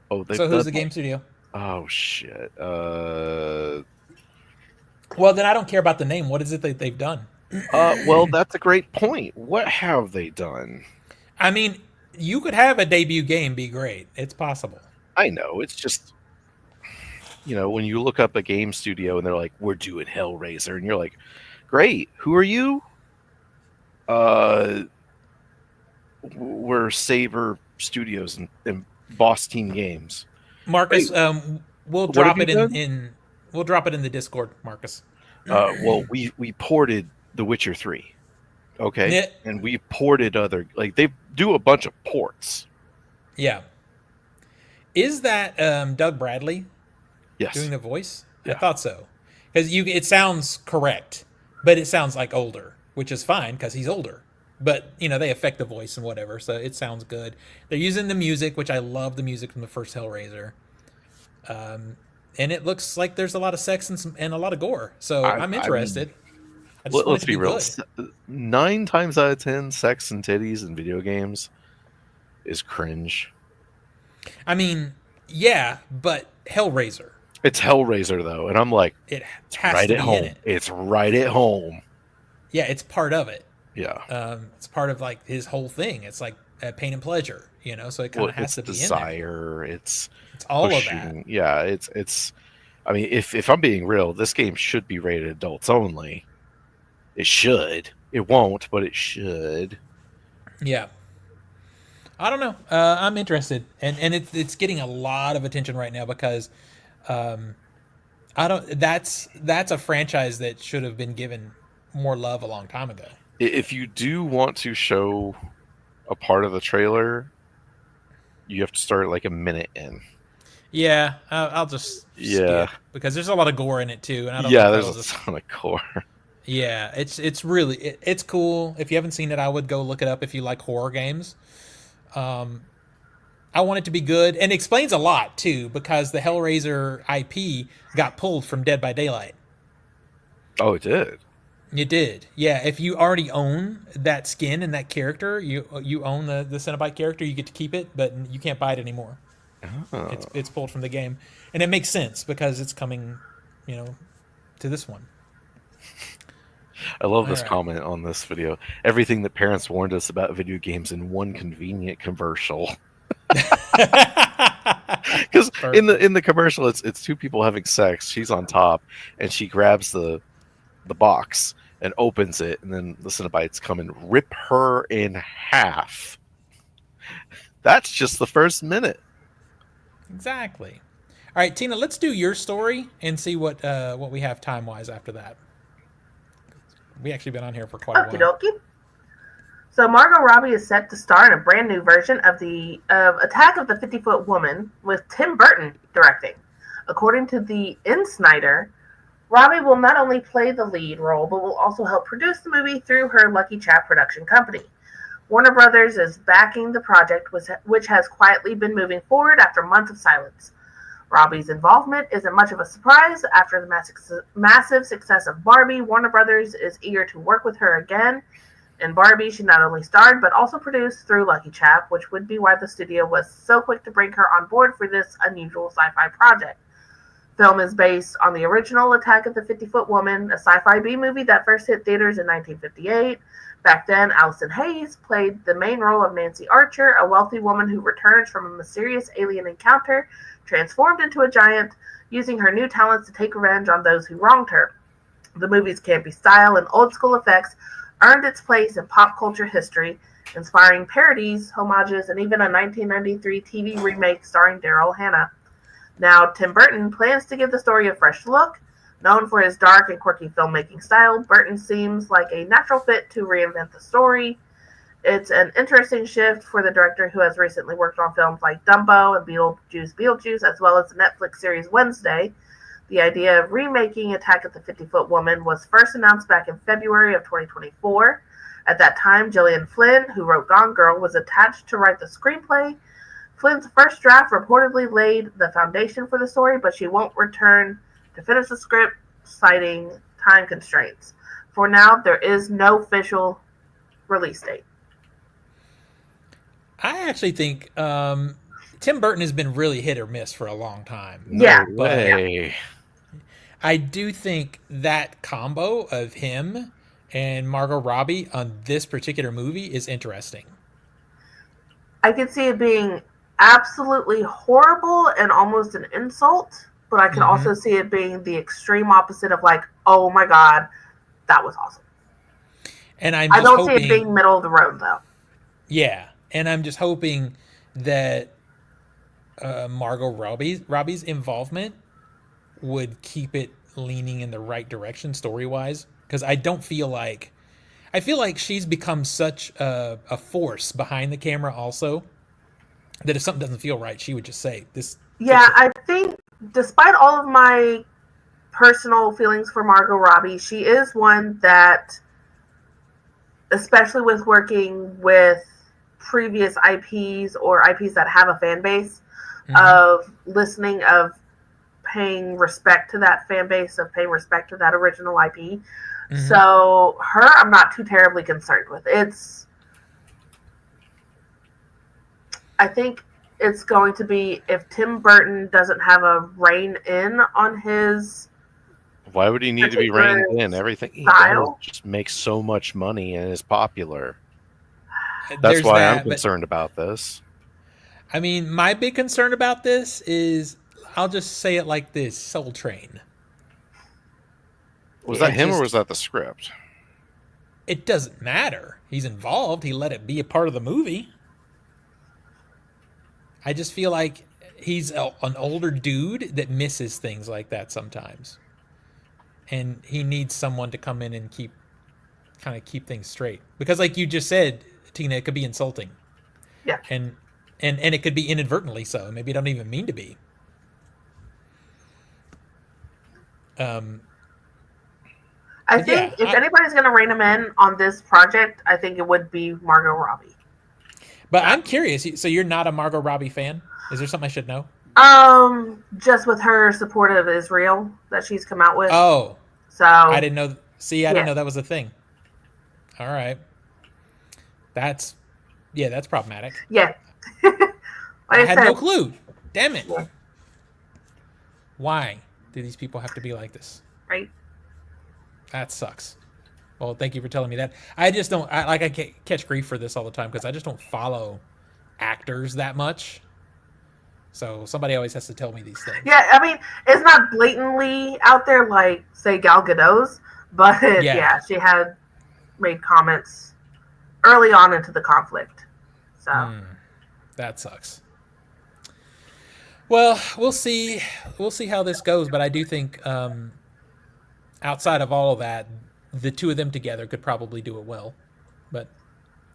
Oh, they've So who's done- the game studio? Oh shit. Well, then I don't care about the name. What is it that they've done? Well, that's a great point. What have they done? I mean, you could have a debut game be great. It's possible. I know. It's just, when you look up a game studio and they're like, "We're doing Hellraiser," and you're like, "Great. Who are you?" We're Saber Studios and Boss Team Games. Marcus, we'll What drop have it you in, done? We'll drop it in the Discord, Marcus. Well, we ported The Witcher 3, okay, Yeah. and we ported other like they do a bunch of ports. Yeah. Is that Doug Bradley doing Yes, the voice? I yeah. thought so. Because it sounds correct, but it sounds like older, which is fine because he's older. But they affect the voice and whatever, so it sounds good. They're using the music, which I love the music from the first Hellraiser, and it looks like there's a lot of sex and a lot of gore. So I'm I mean, interested. I just want it let's to be be real. good. 9 times out of 10, sex and titties in video games is cringe. I mean, yeah, but Hellraiser, It's Hellraiser though, and I'm like, it it's has right to at be in home. it. It's right at home. Yeah, it's part of it. Yeah. It's part of like his whole thing. It's like pain and pleasure, so it kind Well, of has it's to be in there. desire. It's It's all of that. pushing. Yeah. It's. I mean, if I'm being real, this game should be rated adults only. It should. It won't, but it should. Yeah. I don't know. I'm interested, and it's getting a lot of attention right now because I don't. That's a franchise that should have been given more love a long time ago. If you do want to show a part of the trailer, you have to start like a minute in. Yeah, I'll just Yeah. skip because there's a lot of gore in it too, and I don't know Yeah, if there's that'll a just. ton of core. Yeah, it's really it's cool. If you haven't seen it, I would go look it up if you like horror games. I want it to be good, and it explains a lot too because the Hellraiser IP got pulled from Dead by Daylight. Oh, it did. It did, yeah. If you already own that skin and that character, you own the Cenobite character. You get to keep it, but you can't buy it anymore. Oh. It's pulled from the game, and it makes sense because it's coming, to this one. I love this All right. comment on this video. Everything that parents warned us about video games in one convenient commercial. Because in the commercial, it's two people having sex. She's on top, and she grabs the box and opens it, and then the Cenobites come and rip her in half. That's just the first minute. Exactly. All right, Tina, let's do your story and see what we have time wise after that. We actually been on here for quite a Okie while. dokie. So Margot Robbie is set to star in a brand new version of Attack of the 50-Foot Woman with Tim Burton directing. According to the Insider, Robbie will not only play the lead role, but will also help produce the movie through her Lucky Chap production company. Warner Brothers is backing the project, which has quietly been moving forward after months of silence. Robbie's involvement isn't much of a surprise. After the massive success of Barbie, Warner Brothers is eager to work with her again. In Barbie, she not only starred, but also produced through Lucky Chap, which would be why the studio was so quick to bring her on board for this unusual sci-fi project. Film is based on the original Attack of the 50-Foot Woman, a sci-fi B-movie that first hit theaters in 1958. Back then, Allison Hayes played the main role of Nancy Archer, a wealthy woman who returns from a mysterious alien encounter, transformed into a giant, using her new talents to take revenge on those who wronged her. The movie's campy style and old-school effects earned its place in pop culture history, inspiring parodies, homages, and even a 1993 TV remake starring Daryl Hannah. Now, Tim Burton plans to give the story a fresh look. Known for his dark and quirky filmmaking style, Burton seems like a natural fit to reinvent the story. It's an interesting shift for the director who has recently worked on films like Dumbo and Beetlejuice, as well as the Netflix series Wednesday. The idea of remaking Attack of the 50-Foot Woman was first announced back in February of 2024. At that time, Gillian Flynn, who wrote Gone Girl, was attached to write the screenplay. Flynn's first draft reportedly laid the foundation for the story, but she won't return to finish the script, citing time constraints. For now, there is no official release date. I actually think Tim Burton has been really hit or miss for a long time. Yeah. No way. I do think that combo of him and Margot Robbie on this particular movie is interesting. I could see it being absolutely horrible and almost an insult, but I can also see it being the extreme opposite of like, oh my god, that was awesome. And I don't see it being middle of the road though. Yeah, and I'm just hoping that Margot Robbie's involvement would keep it leaning in the right direction story wise. Because I don't feel like I feel like she's become such a force behind the camera also that if something doesn't feel right, she would just say this. Yeah, Fix it. I think despite all of my personal feelings for Margot Robbie, she is one that, especially with working with previous IPs or IPs that have a fan base, of listening, of paying respect to that fan base, of paying respect to that original IP. So her, I'm not too terribly concerned with. I think it's going to be, if Tim Burton doesn't have a rein in on his Why would he need to be particular reined in? Everything he style. does just makes so much money and is popular. That's There's why that, I'm concerned about this. I mean, my big concern about this is, I'll just say it like this: Soul Train. Was that him or just- was that the script? It doesn't matter. He's involved. He let it be a part of the movie. I just feel like he's an older dude that misses things like that sometimes, and he needs someone to come in and kind of keep things straight. Because, like you just said, Tina, it could be insulting. Yeah. And it could be inadvertently so. Maybe it don't even mean to be. I think if anybody's going to rein him in on this project, I think it would be Margot Robbie. But I'm curious. So you're not a Margot Robbie fan? Is there something I should know? Just with her support of Israel that she's come out with. Oh, so I didn't know. See, I didn't Yeah. know that was a thing. All right, that's problematic. Yeah. Like I had said, no clue. Damn it! Yeah. Why do these people have to be like this? right? That sucks. Well, thank you for telling me that. I just don't. I catch grief for this all the time because I just don't follow actors that much. So somebody always has to tell me these things. Yeah, I mean, it's not blatantly out there like, say, Gal Gadot's, but yeah, she had made comments early on into the conflict. So That sucks. Well, we'll see. We'll see how this goes, but I do think outside of all of that, the two of them together could probably do it well. But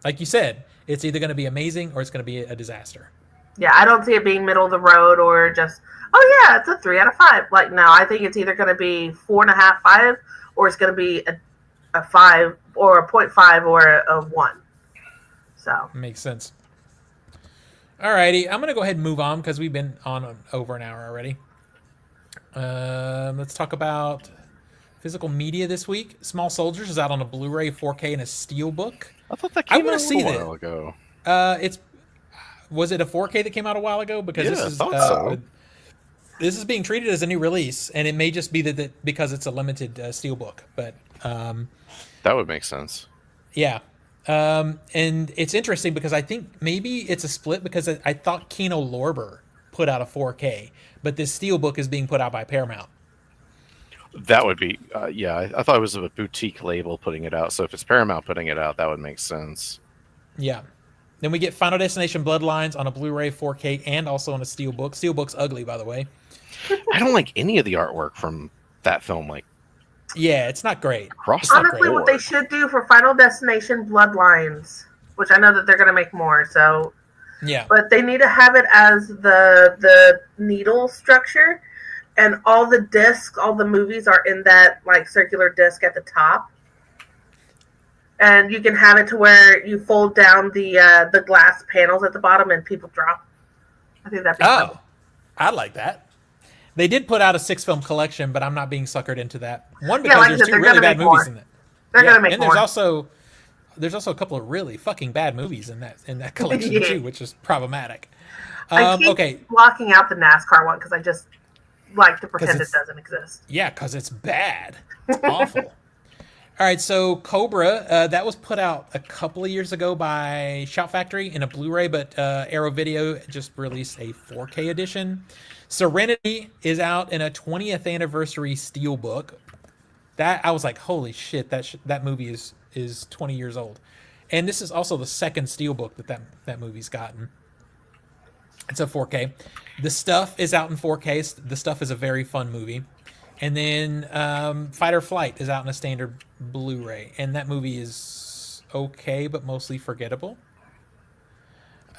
like you said, it's either going to be amazing or it's going to be a disaster. yeah, I don't see it being middle of the road or just, oh yeah, it's a 3 out of 5. Like, no, I think it's either going to be 4.5, 5, or it's going to be a 5 or a 0.5 or a 1. So Makes sense. Alrighty, I'm gonna go ahead and move on because we've been on over an hour already. Let's talk about physical media this week. Small Soldiers is out on a Blu-ray, 4K, and a Steelbook. I thought that I came wanna out see a that. while ago. Was it a 4K that came out a while ago? Because Yeah, this I is thought so. this is being treated as a new release, and it may just be that because it's a limited Steelbook. But That would make sense. yeah. And it's interesting because I think maybe it's a split because I thought Kino Lorber put out a 4K, but this Steelbook is being put out by Paramount. That would be, I thought it was a boutique label putting it out. So if it's Paramount putting it out, that would make sense. Yeah. Then we get Final Destination Bloodlines on a Blu-ray 4K and also on a Steelbook. Steelbook's ugly, by the way. I don't like any of the artwork from that film, like Yeah, it's not great. across the honestly, what they board. should do for Final Destination Bloodlines, which I know that they're going to make more, so Yeah. but they need to have it as the needle structure, and all the discs, all the movies are in that like circular disc at the top, and you can have it to where you fold down the glass panels at the bottom and people drop. I think that'd be fun. Oh, I like that. They did put out a 6-film collection, but I'm not being suckered into that. One, because like I there's said, 2 they're really gonna bad make movies more. in it. They're gonna make and more. there's also a couple of really fucking bad movies in that collection Yeah. too, which is problematic. I keep Okay, blocking out the NASCAR one because I just like to pretend it it's- doesn't exist. yeah, because it's bad. It's awful. All right, so Cobra, that was put out a couple of years ago by Shout Factory in a Blu-ray, but Arrow Video just released a 4K edition. Serenity is out in a 20th anniversary Steelbook. That I was like, holy shit, that movie is 20 years old. And this is also the second Steelbook that movie's gotten. It's a 4K. The Stuff is out in 4K. The Stuff is a very fun movie. And then Fight or Flight is out in a standard Blu-ray, and that movie is okay, but mostly forgettable.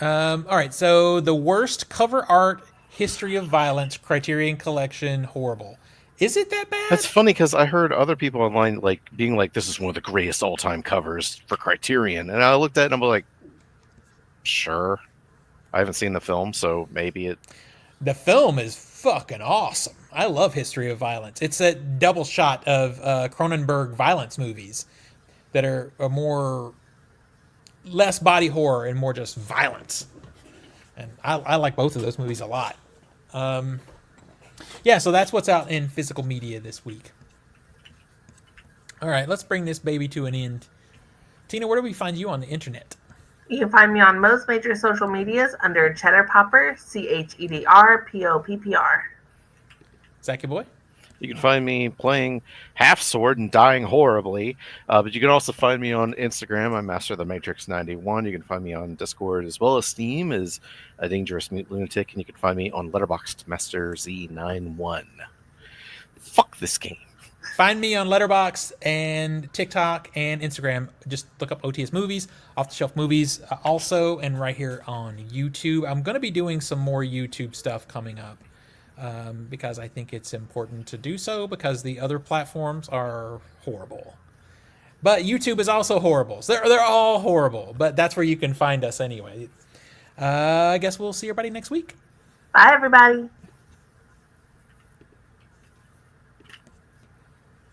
All right, so the worst cover art history of violence Criterion Collection horrible. Is it that bad? That's funny because I heard other people online being like, "This is one of the greatest all-time covers for Criterion," and I looked at it and I'm like, "Sure." I haven't seen the film, so maybe it. The film is fucking awesome. I love History of Violence. It's a double shot of Cronenberg violence movies that are more less body horror and more just violence. And I like both of those movies a lot. Yeah, so that's what's out in physical media this week. All right, let's bring this baby to an end. Tina, where do we find you on the internet? You can find me on most major social medias under Cheddar Popper, CheddarPoppr. Zachy boy? You can find me playing Half Sword and dying horribly, but you can also find me on Instagram. I'm Master of the Matrix 91. You can find me on Discord as well as Steam as a Dangerous Mute Lunatic, and you can find me on Letterboxd Master Z91. Fuck this game. Find me on Letterboxd and TikTok and Instagram. Just look up OTS Movies, Off the Shelf Movies, also, and right here on YouTube. I'm going to be doing some more YouTube stuff coming up. Because I think it's important to do so because the other platforms are horrible. But YouTube is also horrible. So they're all horrible, but that's where you can find us anyway. I guess we'll see everybody next week. Bye, everybody.